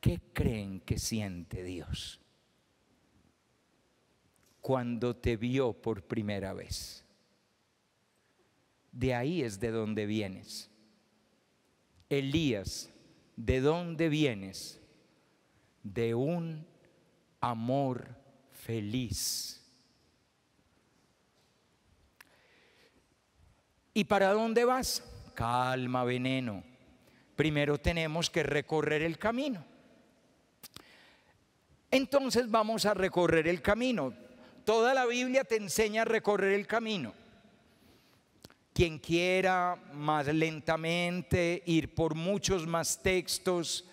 ¿qué creen que siente Dios cuando te vio por primera vez? De ahí es de donde vienes. Elías, ¿de dónde vienes? De un amor feliz. ¿Y para dónde vas? Calma, veneno. Primero tenemos que recorrer el camino. Entonces vamos a recorrer el camino. Toda la Biblia te enseña a recorrer el camino. Quien quiera más lentamente ir por muchos más textos,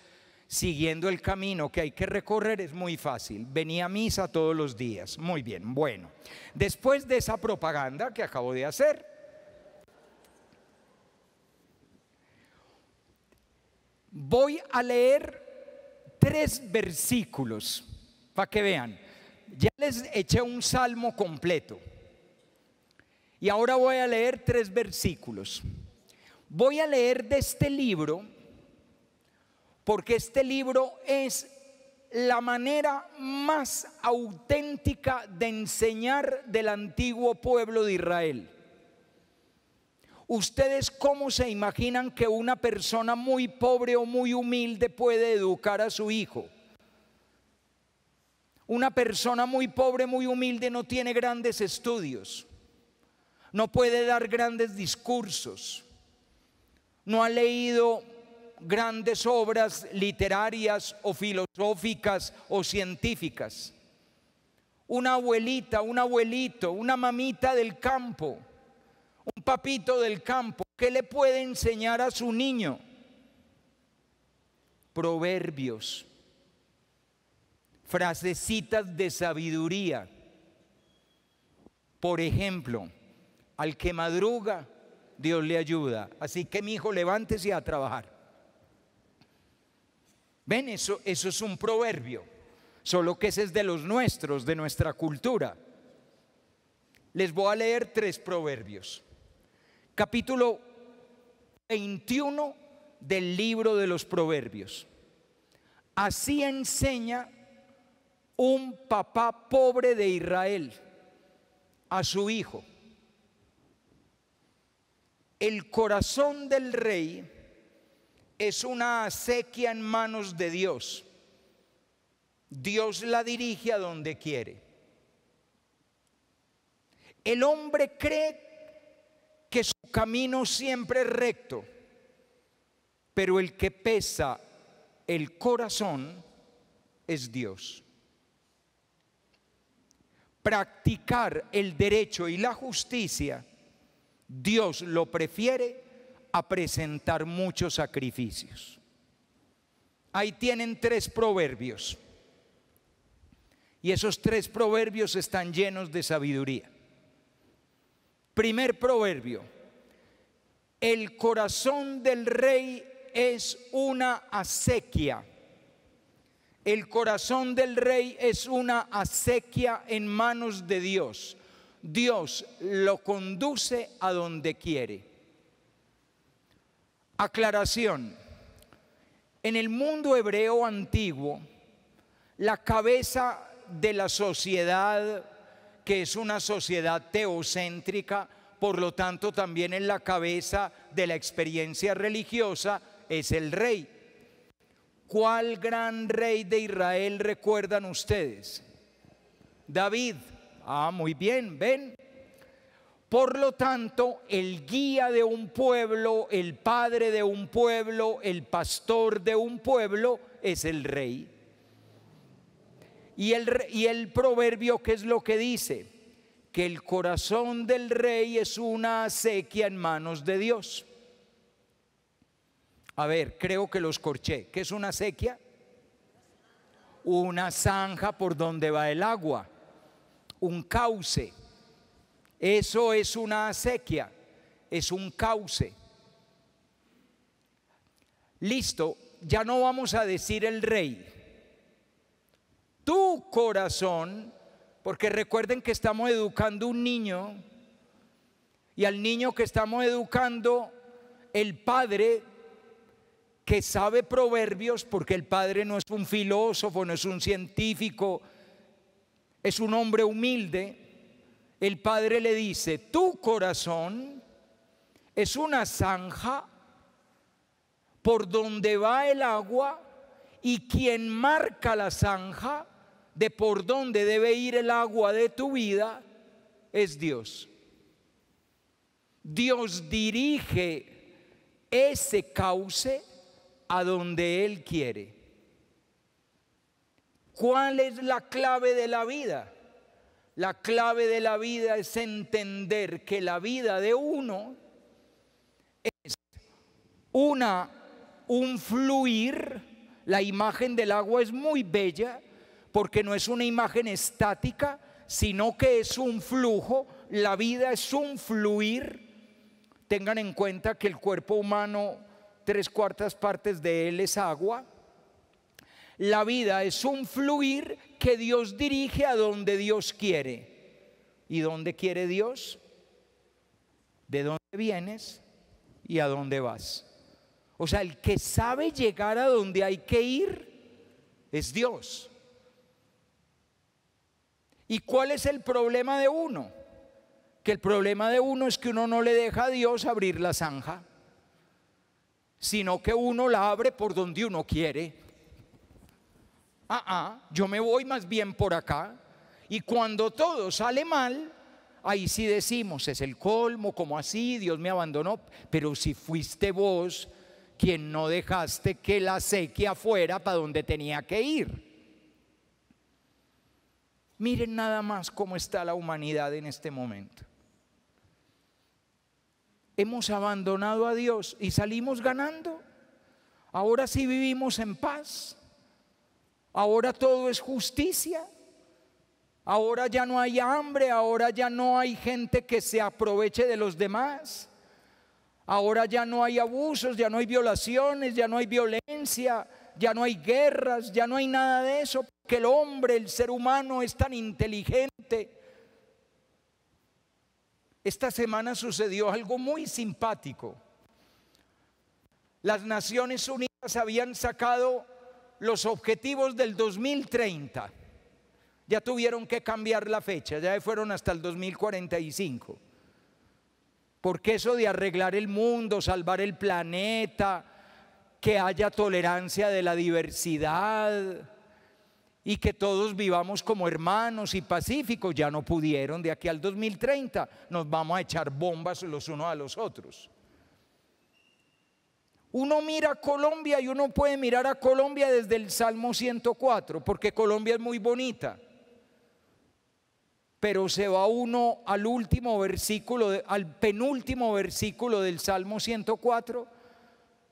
siguiendo el camino que hay que recorrer, es muy fácil. Venía a misa todos los días. Muy bien, bueno. Después de esa propaganda que acabo de hacer, voy a leer 3 versículos para que vean. Ya les eché un salmo completo y ahora voy a leer 3 versículos. Voy a leer de este libro porque este libro es la manera más auténtica de enseñar del antiguo pueblo de Israel. ¿Ustedes cómo se imaginan que una persona muy pobre o muy humilde puede educar a su hijo? Una persona muy pobre, muy humilde no tiene grandes estudios, no puede dar grandes discursos, no ha leído grandes obras literarias o filosóficas o científicas. Una abuelita, un abuelito, una mamita del campo, un papito del campo, ¿qué le puede enseñar a su niño? Proverbios, frasecitas de sabiduría. Por ejemplo, al que madruga, Dios le ayuda. Así que mi hijo, levántese a trabajar. ¿Ven? Eso es un proverbio, solo que ese es de los nuestros, de nuestra cultura. Les voy a leer 3 proverbios. Capítulo 21 del libro de los Proverbios. Así enseña un papá pobre de Israel a su hijo. El corazón del rey es una acequia en manos de Dios. Dios la dirige a donde quiere. El hombre cree que su camino siempre es recto, pero el que pesa el corazón es Dios. Practicar el derecho y la justicia, Dios lo prefiere a presentar muchos sacrificios. Ahí tienen 3 proverbios, y esos 3 proverbios están llenos de sabiduría. Primer proverbio: el corazón del rey es una acequia. El corazón del rey es una acequia en manos de Dios. Dios lo conduce a donde quiere. Aclaración: en el mundo hebreo antiguo, la cabeza de la sociedad, que es una sociedad teocéntrica, por lo tanto también en la cabeza de la experiencia religiosa, es el rey. ¿Cuál gran rey de Israel recuerdan ustedes? David. Ah, muy bien, ven. Por lo tanto, el guía de un pueblo, el padre de un pueblo, el pastor de un pueblo es el rey. Y el proverbio, ¿qué es lo que dice? Que el corazón del rey es una acequia en manos de Dios. A ver, creo que los corché. ¿Qué es una acequia? Una zanja por donde va el agua, un cauce. Eso es una acequia, es un cauce. Listo, ya no vamos a decir el rey. Tu corazón, porque recuerden que estamos educando un niño, y al niño que estamos educando, el padre que sabe proverbios, porque el padre no es un filósofo, no es un científico, es un hombre humilde. El padre le dice: tu corazón es una zanja por donde va el agua, y quien marca la zanja de por dónde debe ir el agua de tu vida es Dios. Dios dirige ese cauce a donde Él quiere. ¿Cuál es la clave de la vida? La clave de la vida es entender que la vida de uno es un fluir. La imagen del agua es muy bella porque no es una imagen estática, sino que es un flujo. La vida es un fluir. Tengan en cuenta que el cuerpo humano, 3/4 partes de él es agua. La vida es un fluir que Dios dirige a donde Dios quiere. ¿Y dónde quiere Dios? De dónde vienes y a dónde vas. O sea, el que sabe llegar a donde hay que ir es Dios. ¿Y cuál es el problema de uno? Que el problema de uno es que uno no le deja a Dios abrir la zanja, sino que uno la abre por donde uno quiere. Yo me voy más bien por acá. Y cuando todo sale mal, ahí sí decimos, es el colmo, ¿cómo así? Dios me abandonó. Pero si fuiste vos quien no dejaste que la sequía fuera para donde tenía que ir. Miren nada más cómo está la humanidad en este momento. Hemos abandonado a Dios y salimos ganando. Ahora sí vivimos en paz. Ahora todo es justicia. Ahora ya no hay hambre. Ahora ya no hay gente que se aproveche de los demás. Ahora ya no hay abusos, ya no hay violaciones, ya no hay violencia, ya no hay guerras, ya no hay nada de eso, porque el hombre, el ser humano es tan inteligente. Esta semana sucedió algo muy simpático. Las Naciones Unidas habían sacado los objetivos del 2030. Ya tuvieron que cambiar la fecha, ya fueron hasta el 2045. Porque eso de arreglar el mundo, salvar el planeta, que haya tolerancia de la diversidad y que todos vivamos como hermanos y pacíficos, ya no pudieron. De aquí al 2030 nos vamos a echar bombas los unos a los otros. Uno mira a Colombia y uno puede mirar a Colombia desde el Salmo 104, porque Colombia es muy bonita. Pero se va uno al último versículo, al penúltimo versículo del Salmo 104,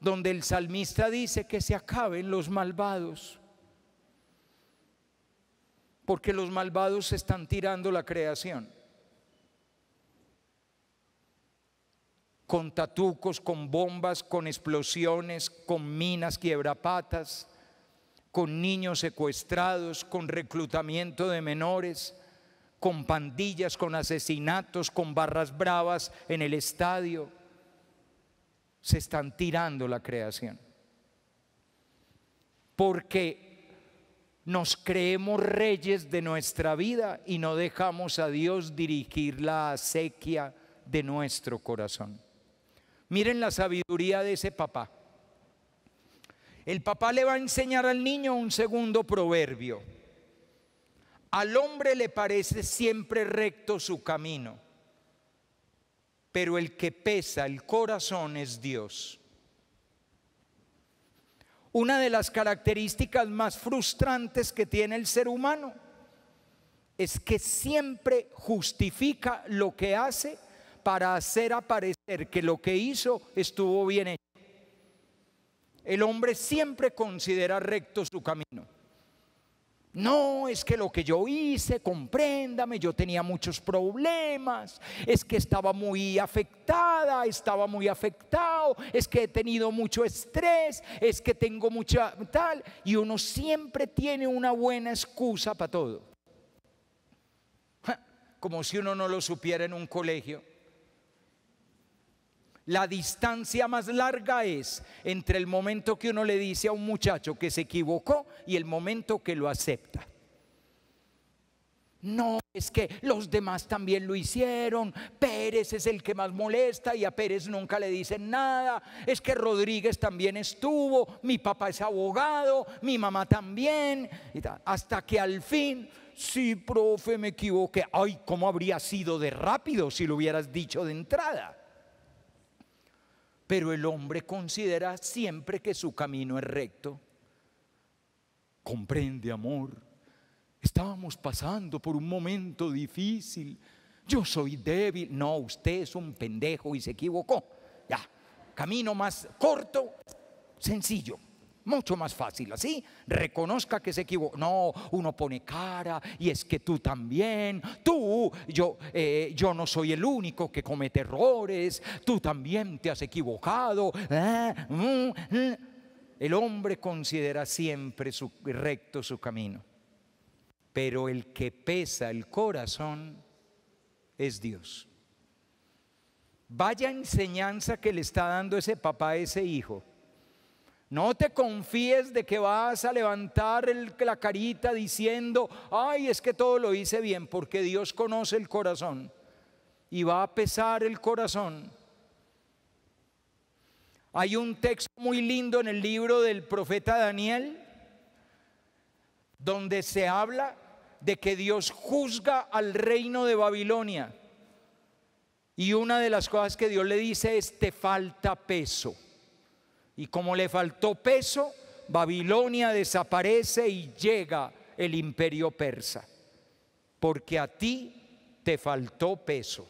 donde el salmista dice que se acaben los malvados, porque los malvados están tirando la creación. Con tatucos, con bombas, con explosiones, con minas quiebrapatas, con niños secuestrados, con reclutamiento de menores, con pandillas, con asesinatos, con barras bravas en el estadio. Se están tirando la creación. Porque nos creemos reyes de nuestra vida y no dejamos a Dios dirigir la acequia de nuestro corazón. Miren la sabiduría de ese papá. El papá le va a enseñar al niño un segundo proverbio. Al hombre le parece siempre recto su camino, pero el que pesa el corazón es Dios. Una de las características más frustrantes que tiene el ser humano es que siempre justifica lo que hace para hacer aparecer que lo que hizo estuvo bien hecho. El hombre siempre considera recto su camino. No, es que lo que yo hice, compréndame, yo tenía muchos problemas, es que estaba muy afectada, estaba muy afectado, es que he tenido mucho estrés, es que tengo mucha tal, y uno siempre tiene una buena excusa para todo. Como si uno no lo supiera en un colegio. La distancia más larga es entre el momento que uno le dice a un muchacho que se equivocó y el momento que lo acepta. No, es que los demás también lo hicieron, Pérez es el que más molesta y a Pérez nunca le dicen nada, es que Rodríguez también estuvo, mi papá es abogado, mi mamá también, y tal, hasta que al fin, sí, profe, me equivoqué. Ay, ¿cómo habría sido de rápido si lo hubieras dicho de entrada? Pero el hombre considera siempre que su camino es recto. Comprende, amor, estábamos pasando por un momento difícil. Yo soy débil. No, usted es un pendejo y se equivocó. Ya, camino más corto, sencillo, mucho más fácil. Así, reconozca que se equivocó. No, uno pone cara y es que tú también. Yo no soy el único que comete errores. Tú también te has equivocado. El hombre considera siempre recto su camino. Pero el que pesa el corazón es Dios. Vaya enseñanza que le está dando ese papá a ese hijo. No te confíes de que vas a levantar la carita diciendo, ay, es que todo lo hice bien, porque Dios conoce el corazón y va a pesar el corazón. Hay un texto muy lindo en el libro del profeta Daniel, donde se habla de que Dios juzga al reino de Babilonia. Y una de las cosas que Dios le dice es: te falta peso. Y como le faltó peso, Babilonia desaparece y llega el imperio persa. Porque a ti te faltó peso.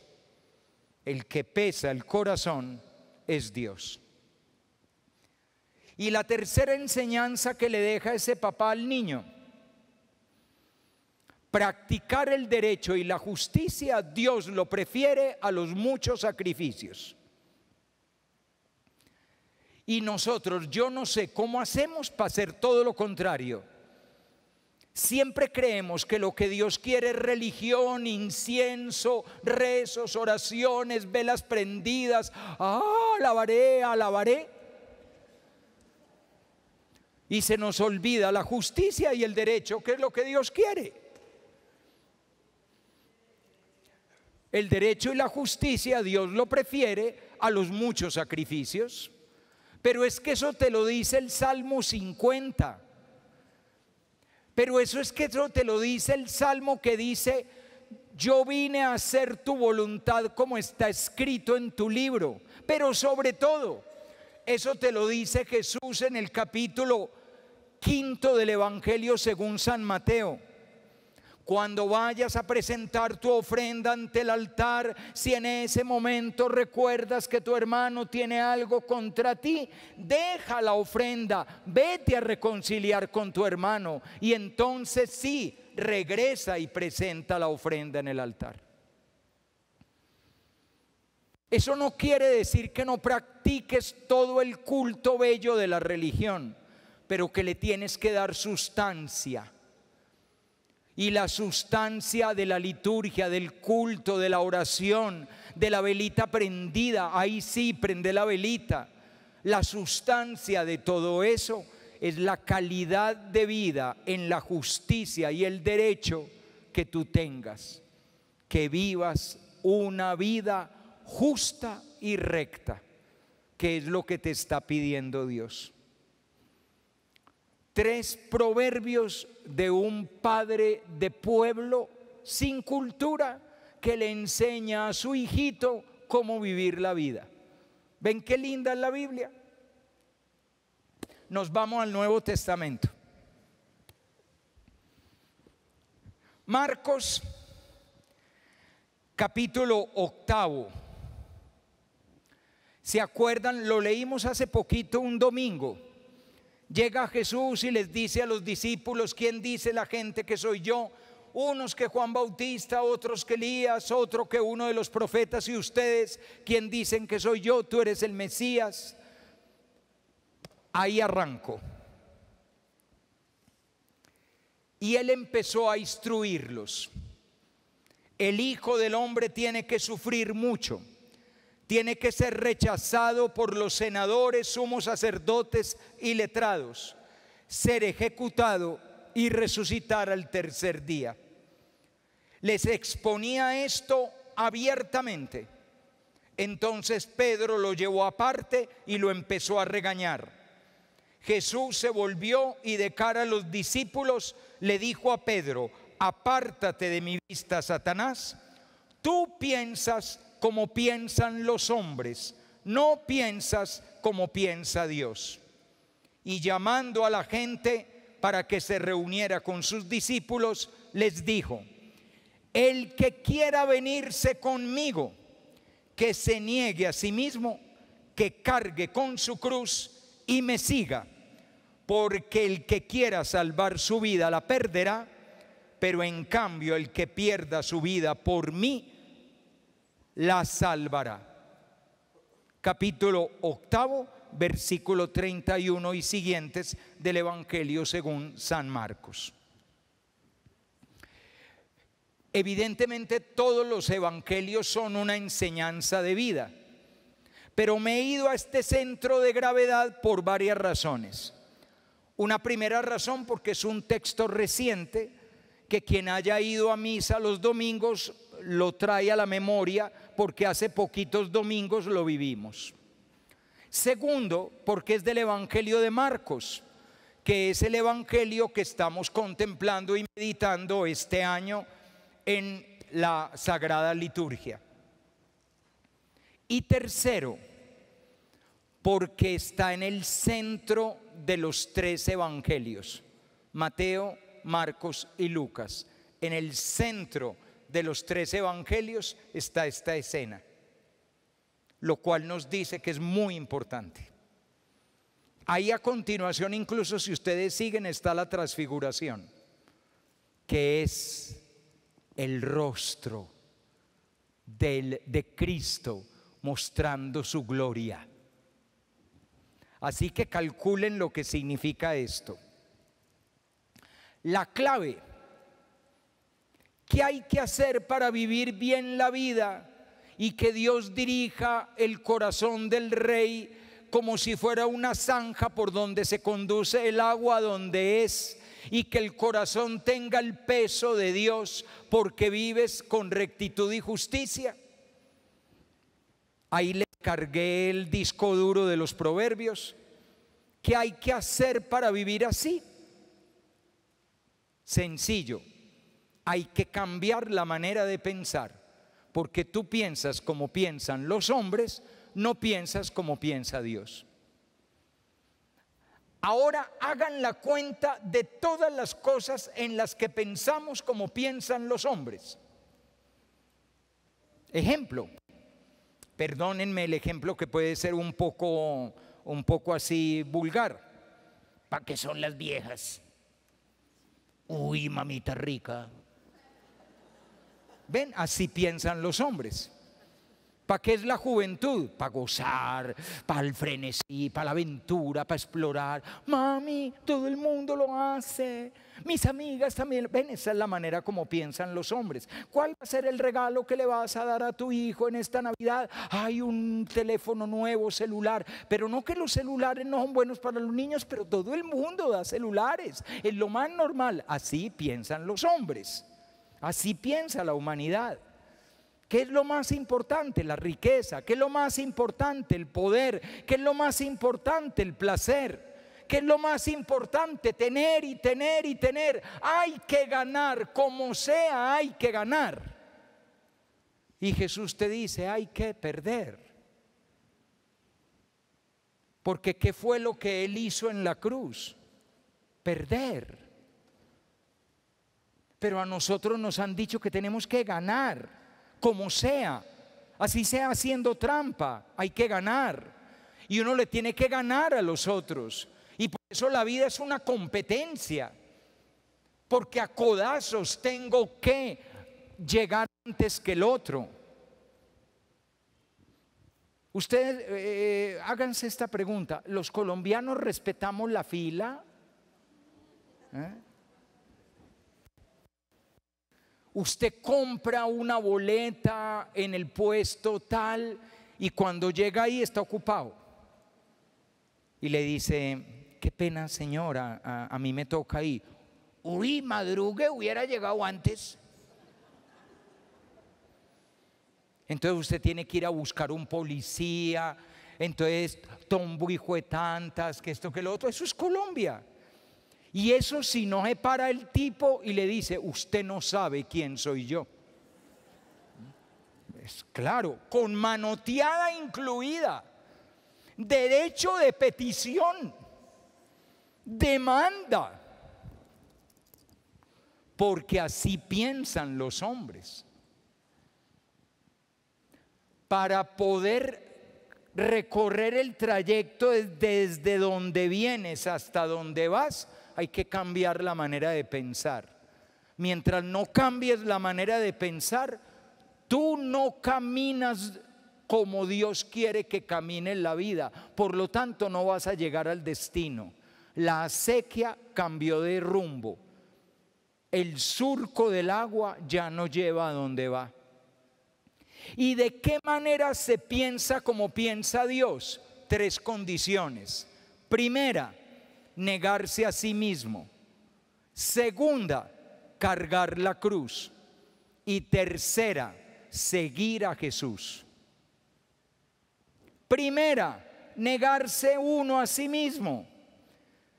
El que pesa el corazón es Dios. Y la tercera enseñanza que le deja ese papá al niño: practicar el derecho y la justicia, Dios lo prefiere a los muchos sacrificios. Y nosotros, yo no sé cómo hacemos para hacer todo lo contrario. Siempre creemos que lo que Dios quiere es religión, incienso, rezos, oraciones, velas prendidas. Alabaré, alabaré. Y se nos olvida la justicia y el derecho, que es lo que Dios quiere. El derecho y la justicia Dios lo prefiere a los muchos sacrificios. Pero es que eso te lo dice el Salmo 50. Pero eso te lo dice el Salmo que dice: yo vine a hacer tu voluntad como está escrito en tu libro. Pero sobre todo, eso te lo dice Jesús en el capítulo 5 del Evangelio según San Mateo. Cuando vayas a presentar tu ofrenda ante el altar, si en ese momento recuerdas que tu hermano tiene algo contra ti, deja la ofrenda, vete a reconciliar con tu hermano y entonces sí, regresa y presenta la ofrenda en el altar. Eso no quiere decir que no practiques todo el culto bello de la religión, pero que le tienes que dar sustancia. Y la sustancia de la liturgia, del culto, de la oración, de la velita prendida, ahí sí, prende la velita. La sustancia de todo eso es la calidad de vida en la justicia y el derecho que tú tengas. Que vivas una vida justa y recta, que es lo que te está pidiendo Dios. 3 proverbios de un padre de pueblo sin cultura que le enseña a su hijito cómo vivir la vida. ¿Ven qué linda es la Biblia? Nos vamos al Nuevo Testamento. Marcos, capítulo 8. ¿Se acuerdan? Lo leímos hace poquito, un domingo. Llega Jesús y les dice a los discípulos: ¿quién dice la gente que soy yo? Unos que Juan Bautista, otros que Elías, otro que uno de los profetas. Y ustedes, ¿quién dicen que soy yo? Tú eres el Mesías. Ahí arrancó. Y él empezó a instruirlos. El Hijo del Hombre tiene que sufrir mucho. Tiene que ser rechazado por los senadores, sumos sacerdotes y letrados, ser ejecutado y resucitar al tercer día. les exponía esto abiertamente. Entonces Pedro lo llevó aparte y lo empezó a regañar. Jesús se volvió y de cara a los discípulos le dijo a Pedro: apártate de mi vista, Satanás. Tú piensas como piensan los hombres, no piensas como piensa Dios. Y llamando a la gente para que se reuniera con sus discípulos, les dijo: el que quiera venirse conmigo, que se niegue a sí mismo, que cargue con su cruz y me siga. Porque el que quiera salvar su vida la perderá, pero en cambio el que pierda su vida por mí la salvará. Capítulo 8, versículo 31 y siguientes del Evangelio según San Marcos. Evidentemente todos los evangelios son una enseñanza de vida, pero me he ido a este centro de gravedad por varias razones. Una primera razón porque es un texto reciente que quien haya ido a misa los domingos lo trae a la memoria, porque hace poquitos domingos lo vivimos. Segundo, porque es del Evangelio de Marcos, que es el evangelio que estamos contemplando y meditando este año en la Sagrada Liturgia. Y tercero, porque está en el centro de los tres evangelios, Mateo, Marcos y Lucas. En el centro de los tres evangelios está esta escena, lo cual nos dice que es muy importante. Ahí a continuación, incluso si ustedes siguen, está la transfiguración, que es el rostro de Cristo mostrando su gloria. Así que calculen lo que significa esto. La clave, ¿qué hay que hacer para vivir bien la vida y que Dios dirija el corazón del rey como si fuera una zanja por donde se conduce el agua donde es, y que el corazón tenga el peso de Dios porque vives con rectitud y justicia? Ahí les cargué el disco duro de los proverbios. ¿Qué hay que hacer para vivir así? Sencillo, hay que cambiar la manera de pensar, porque tú piensas como piensan los hombres, no piensas como piensa Dios. Ahora hagan la cuenta de todas las cosas en las que pensamos como piensan los hombres. Ejemplo, perdónenme el ejemplo que puede ser un poco así vulgar. ¿Para qué son las viejas? Uy, mamita rica. ¿Ven? Así piensan los hombres. ¿Para qué es la juventud? Para gozar, para el frenesí, para la aventura, para explorar. Mami, todo el mundo lo hace. Mis amigas también. Ven, esa es la manera como piensan los hombres. ¿Cuál va a ser el regalo que le vas a dar a tu hijo en esta Navidad? Hay un teléfono nuevo, celular. Pero no que los celulares no son buenos para los niños, pero todo el mundo da celulares. Es lo más normal. Así piensan los hombres. Así piensa la humanidad. ¿Qué es lo más importante? La riqueza. ¿Qué es lo más importante? El poder. ¿Qué es lo más importante? El placer. ¿Qué es lo más importante? Tener y tener y tener. Hay que ganar, como sea, hay que ganar. Y Jesús te dice, hay que perder. Porque ¿qué fue lo que Él hizo en la cruz? Perder. Pero a nosotros nos han dicho que tenemos que ganar. Como sea, así sea haciendo trampa, hay que ganar. Y uno le tiene que ganar a los otros. Y por eso la vida es una competencia. Porque a codazos tengo que llegar antes que el otro. Ustedes háganse esta pregunta: ¿los colombianos respetamos la fila? Usted compra una boleta en el puesto tal y cuando llega ahí está ocupado. Y le dice, qué pena señora, a mí me toca ahí. Uy, madrugue, hubiera llegado antes. Entonces usted tiene que ir a buscar un policía, entonces tombo hijo de tantas, que esto, que lo otro. Eso es Colombia. Y eso si no se para el tipo y le dice, usted no sabe quién soy yo. Es claro, con manoteada incluida, derecho de petición, demanda, porque así piensan los hombres. Para poder recorrer el trayecto desde donde vienes hasta donde vas, hay que cambiar la manera de pensar. Mientras no cambies la manera de pensar, tú no caminas como Dios quiere que camine en la vida. Por lo tanto, no vas a llegar al destino. La acequia cambió de rumbo. El surco del agua ya no lleva a donde va. ¿Y de qué manera se piensa como piensa Dios? 3 condiciones. Primera, negarse a sí mismo. Segunda, cargar la cruz. Y tercera, seguir a Jesús. Primera, negarse uno a sí mismo.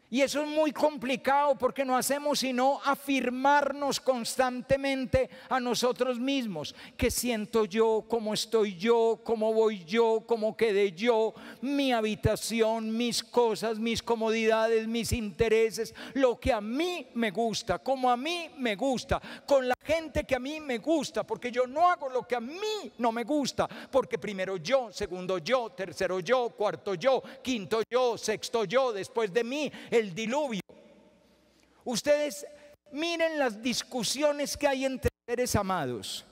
Y eso es muy complicado porque no hacemos sino afirmarnos constantemente a nosotros mismos. ¿Qué siento yo? ¿Cómo estoy yo? ¿Cómo voy yo? ¿Cómo quedé yo? Mi habitación, mis cosas, mis comodidades, mis intereses, lo que a mí me gusta, como a mí me gusta, con la gente que a mí me gusta, porque yo no hago lo que a mí no me gusta, porque primero yo, segundo yo, tercero yo, cuarto yo, quinto yo, sexto yo, después de mí el diluvio. Ustedes miren las discusiones que hay entre seres amados.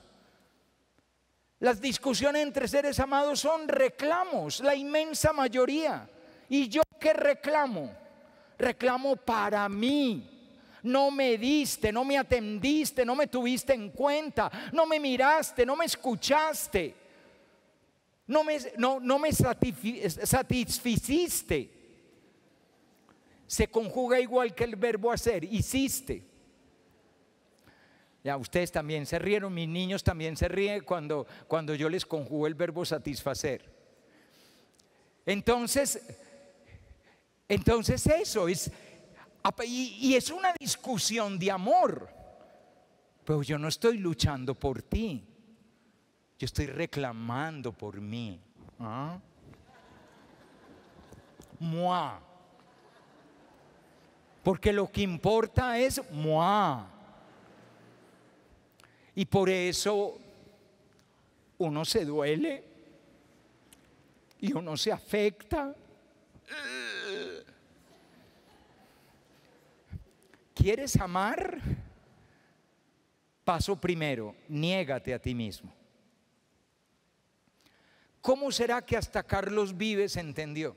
Las discusiones entre seres amados son reclamos, la inmensa mayoría. ¿Y yo qué reclamo? Reclamo para mí. No me diste, no me atendiste, no me tuviste en cuenta, no me miraste, no me escuchaste, no me satisficiste. Se conjuga igual que el verbo hacer, hiciste. Ya ustedes también se rieron, mis niños también se ríen cuando yo les conjugo el verbo satisfacer. Entonces eso es, y es una discusión de amor. Pero yo no estoy luchando por ti, yo estoy reclamando por mí. ¿Ah? Moi. Porque lo que importa es moi. Y por eso uno se duele y uno se afecta. ¿Quieres amar? Paso primero, niégate a ti mismo. ¿Cómo será que hasta Carlos Vives entendió?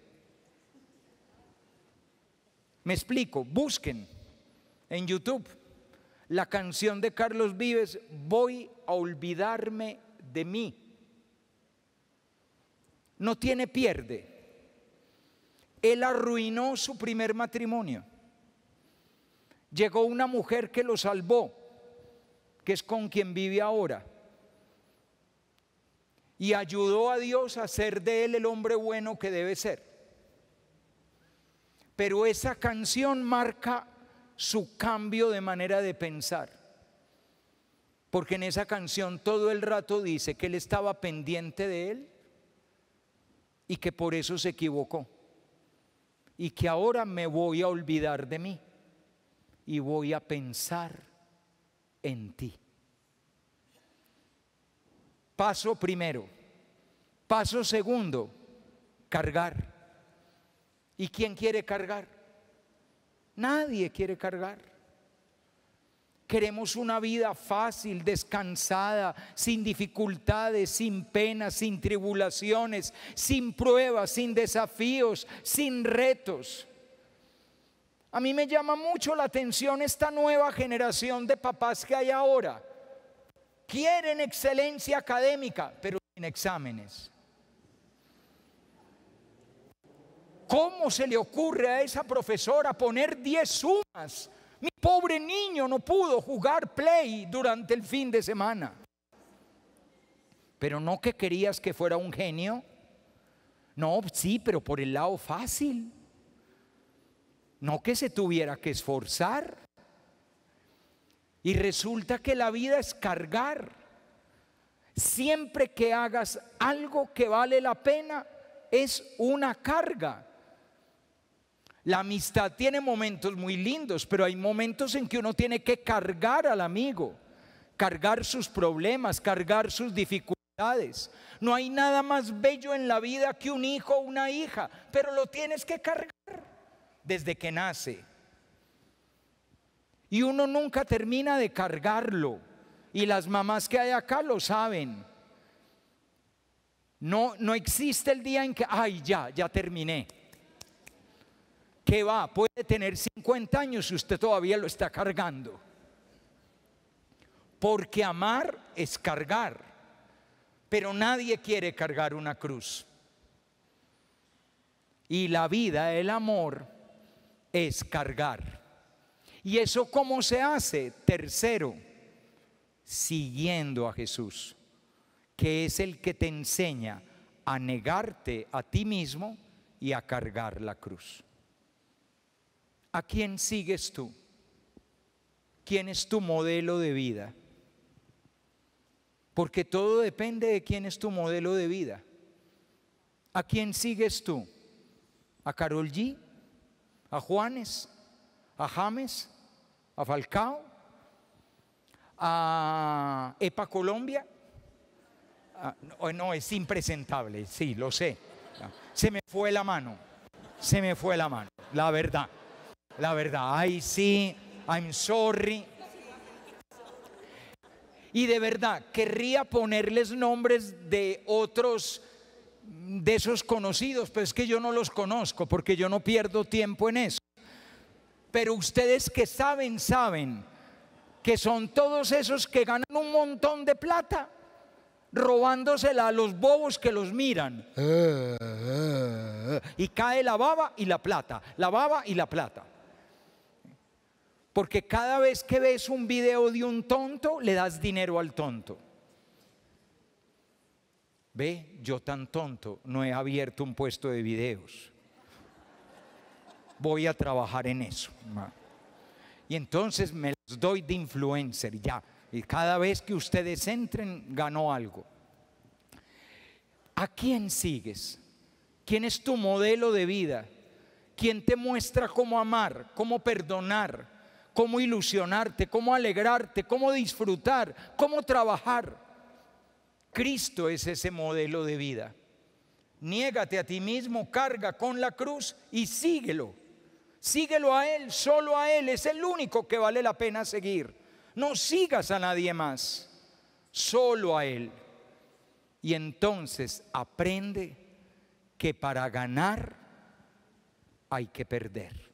Me explico, busquen en YouTube la canción de Carlos Vives, Voy a olvidarme de mí. No tiene pierde. Él arruinó su primer matrimonio. Llegó una mujer que lo salvó, que es con quien vive ahora. Y ayudó a Dios a hacer de él el hombre bueno que debe ser. Pero esa canción marca su cambio de manera de pensar. Porque en esa canción todo el rato dice que él estaba pendiente de él y que por eso se equivocó. Y que ahora me voy a olvidar de mí y voy a pensar en ti. Paso primero. Paso segundo, cargar. ¿Y quién quiere cargar? Nadie quiere cargar. Queremos una vida fácil, descansada, sin dificultades, sin penas, sin tribulaciones, sin pruebas, sin desafíos, sin retos. A mí me llama mucho la atención esta nueva generación de papás que hay ahora. Quieren excelencia académica, pero sin exámenes. ¿Cómo se le ocurre a esa profesora poner 10 sumas? Mi pobre niño no pudo jugar play durante el fin de semana. Pero no que querías que fuera un genio. No, sí, pero por el lado fácil. No que se tuviera que esforzar. Y resulta que la vida es cargar. Siempre que hagas algo que vale la pena, es una carga. La amistad tiene momentos muy lindos, pero hay momentos en que uno tiene que cargar al amigo, cargar sus problemas, cargar sus dificultades. No hay nada más bello en la vida que un hijo o una hija, pero lo tienes que cargar desde que nace. Y uno nunca termina de cargarlo. Y las mamás que hay acá lo saben. No existe el día en que, ay, ya terminé. ¿Qué va? Puede tener 50 años y usted todavía lo está cargando. Porque amar es cargar. Pero nadie quiere cargar una cruz. Y la vida, el amor, es cargar. ¿Y eso cómo se hace? Tercero, siguiendo a Jesús, que es el que te enseña a negarte a ti mismo y a cargar la cruz. ¿A quién sigues tú? ¿Quién es tu modelo de vida? Porque todo depende de quién es tu modelo de vida. ¿A quién sigues tú? ¿A Karol G? ¿A Juanes? ¿A James? ¿A Falcao? ¿A EPA Colombia? No, es impresentable, sí, lo sé. Se me fue la mano, la verdad, ay sí, I'm sorry. Y de verdad, querría ponerles nombres de otros, de esos conocidos, pero es que yo no los conozco porque yo no pierdo tiempo en eso. Pero ustedes que saben que son todos esos que ganan un montón de plata robándosela a los bobos que los miran. Y cae la baba y la plata, la baba y la plata. Porque cada vez que ves un video de un tonto, le das dinero al tonto. Ve, yo tan tonto no he abierto un puesto de videos. Voy a trabajar en eso. Y entonces me los doy de influencer ya. Y cada vez que ustedes entren, ganó algo. ¿A quién sigues? ¿Quién es tu modelo de vida? ¿Quién te muestra cómo amar, cómo perdonar, cómo ilusionarte, cómo alegrarte, cómo disfrutar, cómo trabajar? Cristo es ese modelo de vida. Niégate a ti mismo, carga con la cruz y síguelo. Síguelo a Él, solo a Él, es el único que vale la pena seguir. No sigas a nadie más, solo a Él. Y entonces aprende que para ganar hay que perder.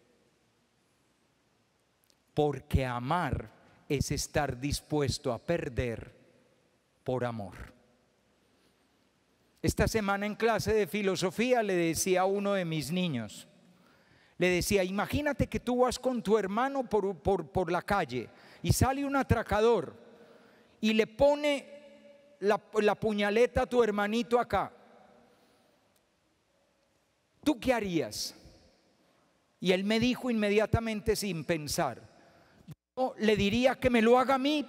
Porque amar es estar dispuesto a perder por amor. Esta semana en clase de filosofía le decía a uno de mis niños, le decía, imagínate que tú vas con tu hermano por la calle y sale un atracador y le pone la puñaleta a tu hermanito acá. ¿Tú qué harías? Y él me dijo inmediatamente sin pensar, yo le diría que me lo haga a mí,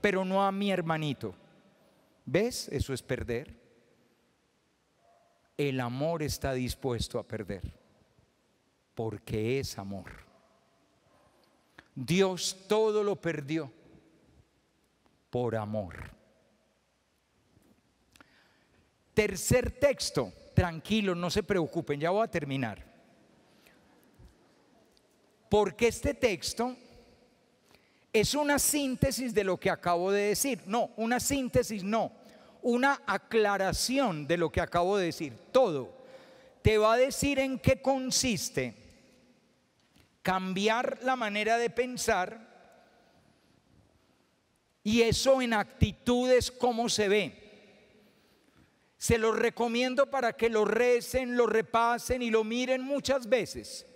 pero no a mi hermanito. ¿Ves? Eso es perder. El amor está dispuesto a perder, porque es amor. Dios todo lo perdió por amor. Tercer texto, tranquilos, no se preocupen, ya voy a terminar. Porque este texto es una síntesis de lo que acabo de decir. No, una síntesis no, una aclaración de lo que acabo de decir. Todo te va a decir en qué consiste cambiar la manera de pensar, y eso en actitudes, cómo se ve. Se los recomiendo para que lo recen, lo repasen y lo miren muchas veces.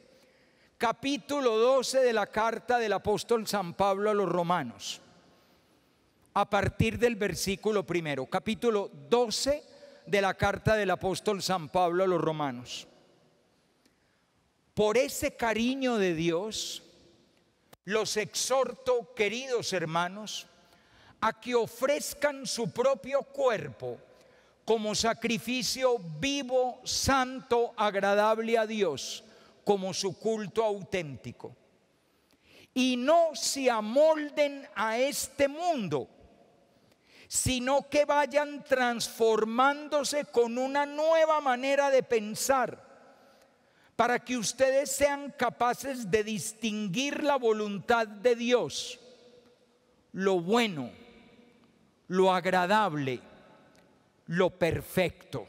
Capítulo 12 de la carta del apóstol San Pablo a los Romanos. a partir del versículo primero, capítulo 12 de la carta del apóstol San Pablo a los romanos. Por ese cariño de Dios, los exhorto, queridos hermanos, a que ofrezcan su propio cuerpo como sacrificio vivo, santo, agradable a Dios, como su culto auténtico. Y no se amolden a este mundo, sino que vayan transformándose con una nueva manera de pensar, para que ustedes sean capaces de distinguir la voluntad de Dios, lo bueno, lo agradable, lo perfecto.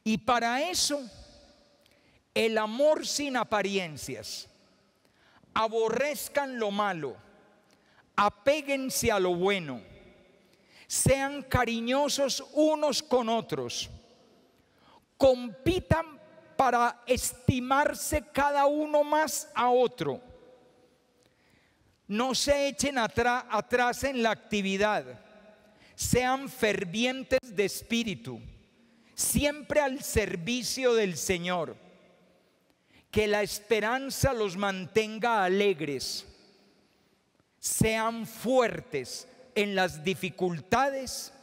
Y para eso, el amor sin apariencias. Aborrezcan lo malo, apéguense a lo bueno, sean cariñosos unos con otros, compitan para estimarse cada uno más a otro, no se echen atrás en la actividad, sean fervientes de espíritu, siempre al servicio del Señor. Que la esperanza los mantenga alegres, sean fuertes en las dificultades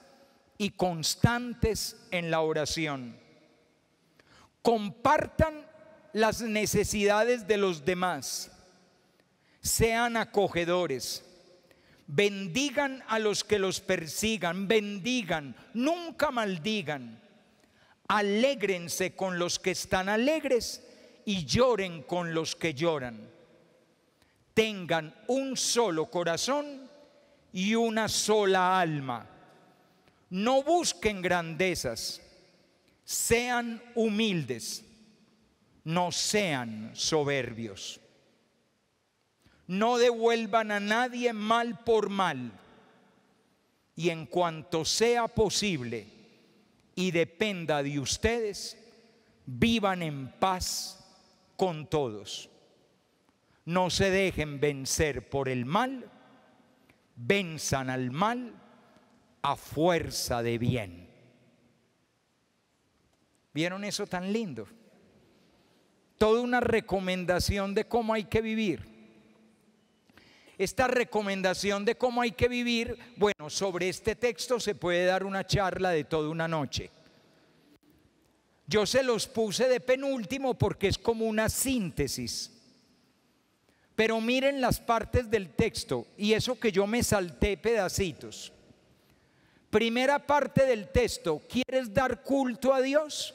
y constantes en la oración. Compartan las necesidades de los demás, sean acogedores, bendigan a los que los persigan, bendigan, nunca maldigan, alégrense con los que están alegres y lloren con los que lloran. Tengan un solo corazón y una sola alma. No busquen grandezas, sean humildes, no sean soberbios. No devuelvan a nadie mal por mal, y en cuanto sea posible y dependa de ustedes, vivan en paz con todos. No se dejen vencer por el mal, venzan al mal a fuerza de bien. ¿Vieron eso tan lindo? Toda una recomendación de cómo hay que vivir. Esta recomendación de cómo hay que vivir, bueno, sobre este texto se puede dar una charla de toda una noche. Yo se los puse de penúltimo porque es como una síntesis. Pero miren las partes del texto, y eso que yo me salté pedacitos. Primera parte del texto: ¿quieres dar culto a Dios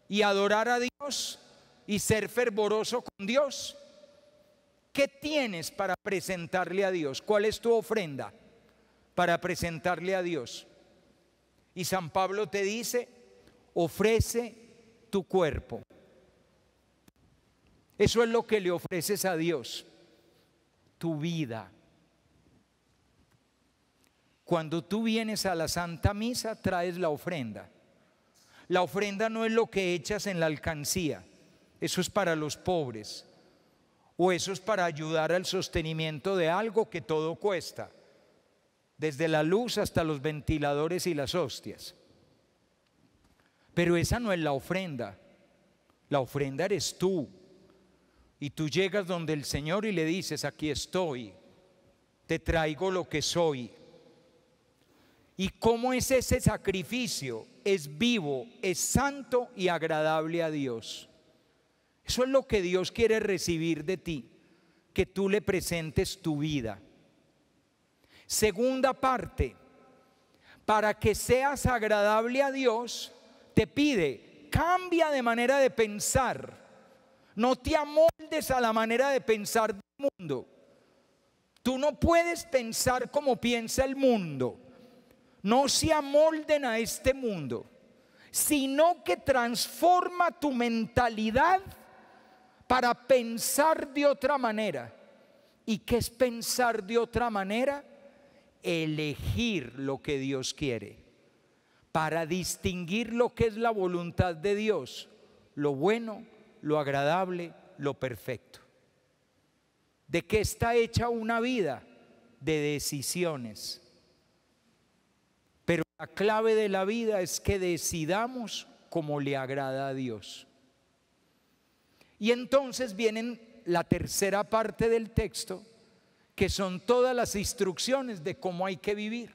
y adorar a Dios y ser fervoroso con Dios? ¿Qué tienes para presentarle a Dios? ¿Cuál es tu ofrenda para presentarle a Dios? Y San Pablo te dice: ofrece tu cuerpo. Eso es lo que le ofreces a Dios, tu vida. Cuando tú vienes a la Santa Misa, traes la ofrenda. La ofrenda no es lo que echas en la alcancía, eso es para los pobres, o eso es para ayudar al sostenimiento de algo que todo cuesta, desde la luz hasta los ventiladores y las hostias. Pero esa no es la ofrenda. La ofrenda eres tú. Y tú llegas donde el Señor y le dices: aquí estoy, te traigo lo que soy. ¿Y cómo es ese sacrificio? Es vivo, es santo y agradable a Dios. Eso es lo que Dios quiere recibir de ti, que tú le presentes tu vida. Segunda parte: para que seas agradable a Dios, te pide: cambia de manera de pensar. No te amoldes a la manera de pensar del mundo. Tú no puedes pensar como piensa el mundo. No se amolden a este mundo, sino que transforma tu mentalidad para pensar de otra manera. ¿Y qué es pensar de otra manera? Elegir lo que Dios quiere, para distinguir lo que es la voluntad de Dios, lo bueno, lo agradable, lo perfecto. ¿De qué está hecha una vida? de decisiones. Pero la clave de la vida es que decidamos como le agrada a Dios. Y entonces viene la tercera parte del texto, que son todas las instrucciones de cómo hay que vivir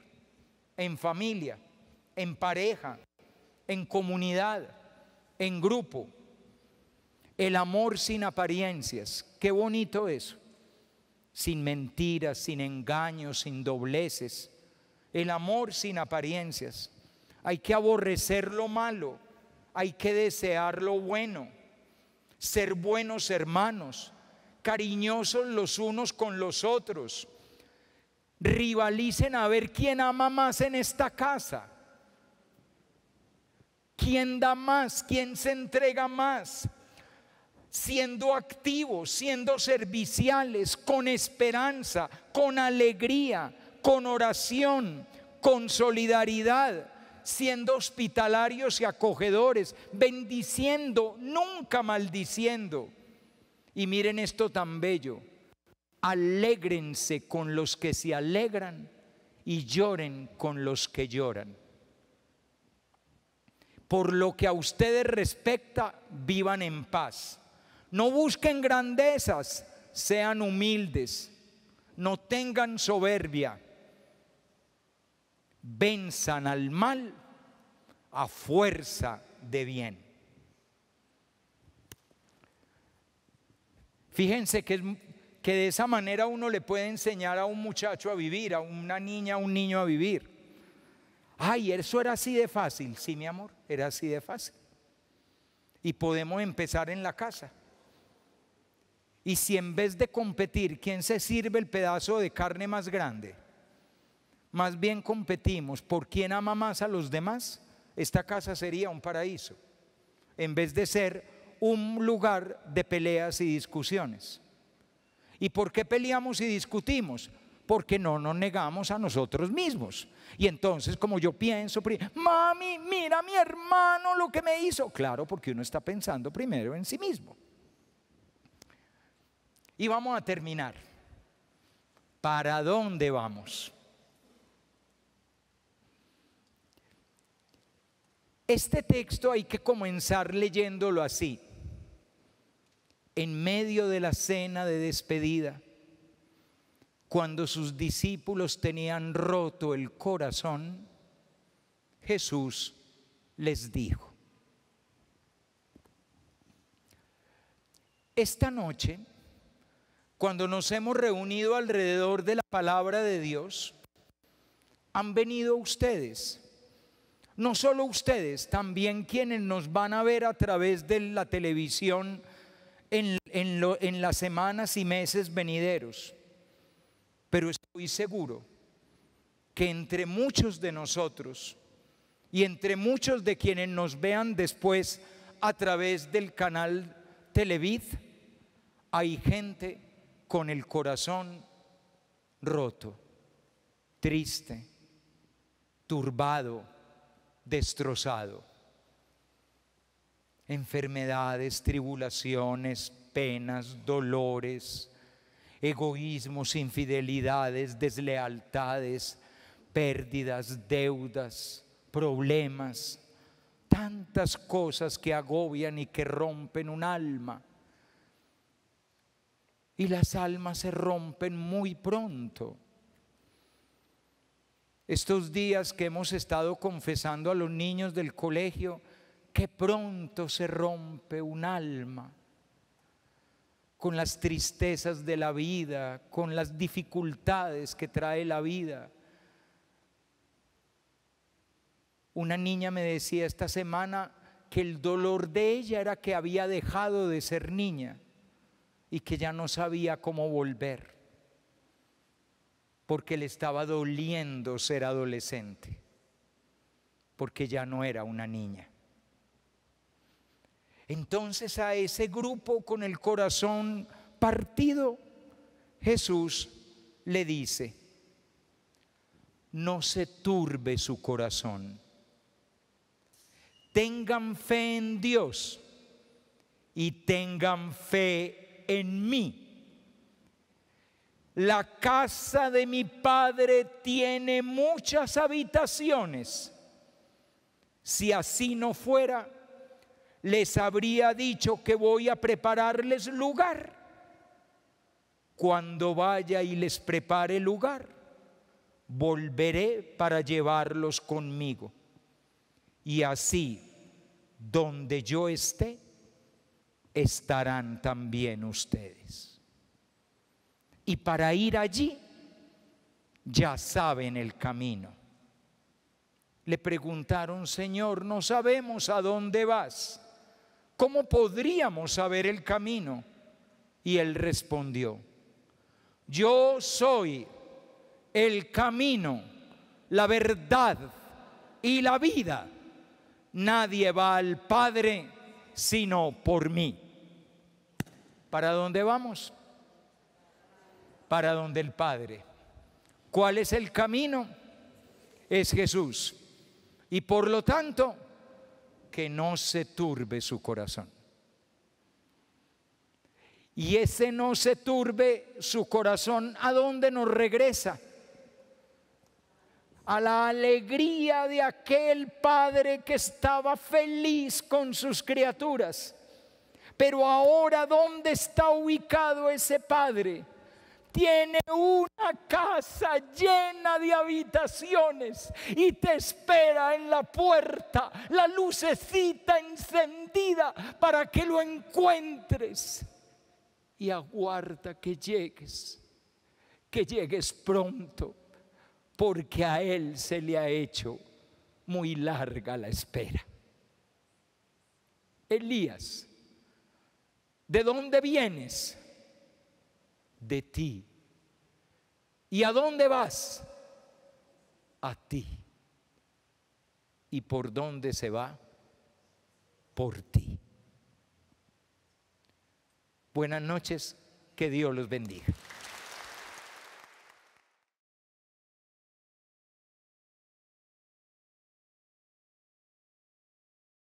en familia, en pareja, en comunidad, en grupo. El amor sin apariencias, qué bonito eso. Sin mentiras, sin engaños, sin dobleces. El amor sin apariencias. Hay que aborrecer lo malo, hay que desear lo bueno, ser buenos hermanos, cariñosos los unos con los otros. Rivalicen a ver quién ama más en esta casa. ¿Quién da más? ¿Quién se entrega más? Siendo activos, siendo serviciales, con esperanza, con alegría, con oración, con solidaridad, siendo hospitalarios y acogedores, bendiciendo, nunca maldiciendo. Y miren esto tan bello: alégrense con los que se alegran y lloren con los que lloran. Por lo que a ustedes respecta, vivan en paz. No busquen grandezas, sean humildes, no tengan soberbia. Venzan al mal a fuerza de bien. Fíjense que de esa manera uno le puede enseñar a un muchacho a vivir, a una niña, a un niño a vivir. Ay, eso era así de fácil. Sí, mi amor, era así de fácil. Y podemos empezar en la casa. Y si en vez de competir quién se sirve el pedazo de carne más grande, más bien competimos por quién ama más a los demás, esta casa sería un paraíso, en vez de ser un lugar de peleas y discusiones. ¿Y por qué peleamos y discutimos? Porque no nos negamos a nosotros mismos. Y entonces, como yo pienso, mami, mira a mi hermano lo que me hizo. Claro, porque uno está pensando primero en sí mismo. Y vamos a terminar. ¿Para dónde vamos? Este texto hay que comenzar leyéndolo así. En medio de la cena de despedida, cuando sus discípulos tenían roto el corazón, Jesús les dijo: esta noche, cuando nos hemos reunido alrededor de la palabra de Dios, han venido ustedes. No solo ustedes, también quienes nos van a ver a través de la televisión en las semanas y meses venideros. Pero estoy seguro que entre muchos de nosotros y entre muchos de quienes nos vean después a través del canal Televid, hay gente con el corazón roto, triste, turbado, destrozado. Enfermedades, tribulaciones, penas, dolores, egoísmos, infidelidades, deslealtades, pérdidas, deudas, problemas, tantas cosas que agobian y que rompen un alma. Y las almas se rompen muy pronto. Estos días que hemos estado confesando a los niños del colegio, que pronto se rompe un alma con las tristezas de la vida, con las dificultades que trae la vida. Una niña me decía esta semana que el dolor de ella era que había dejado de ser niña y que ya no sabía cómo volver, porque le estaba doliendo ser adolescente, porque ya no era una niña. Entonces a ese grupo con el corazón partido, Jesús le dice: no se turbe su corazón, tengan fe en Dios y tengan fe en mí. La casa de mi Padre tiene muchas habitaciones. Si así no fuera, les habría dicho que voy a prepararles lugar. Cuando vaya y les prepare lugar, volveré para llevarlos conmigo. Y así, donde yo esté, estarán también ustedes. Y para ir allí, ya saben el camino. Le preguntaron: Señor, no sabemos a dónde vas. ¿Cómo podríamos saber el camino? Y él respondió: yo soy el camino, la verdad y la vida. Nadie va al Padre sino por mí. ¿Para dónde vamos? Para donde el Padre. ¿Cuál es el camino? Es Jesús. Y por lo tanto, que no se turbe su corazón. Y ese no se turbe su corazón, ¿a dónde nos regresa? A la alegría de aquel padre que estaba feliz con sus criaturas. Pero ahora, ¿dónde está ubicado ese padre? Tiene una casa llena de habitaciones y te espera en la puerta, la lucecita encendida para que lo encuentres. Y aguarda que llegues pronto, porque a él se le ha hecho muy larga la espera. Elías, ¿de dónde vienes? De ti. ¿Y a dónde vas? A ti. ¿Y por dónde se va? Por ti. Buenas noches, que Dios los bendiga.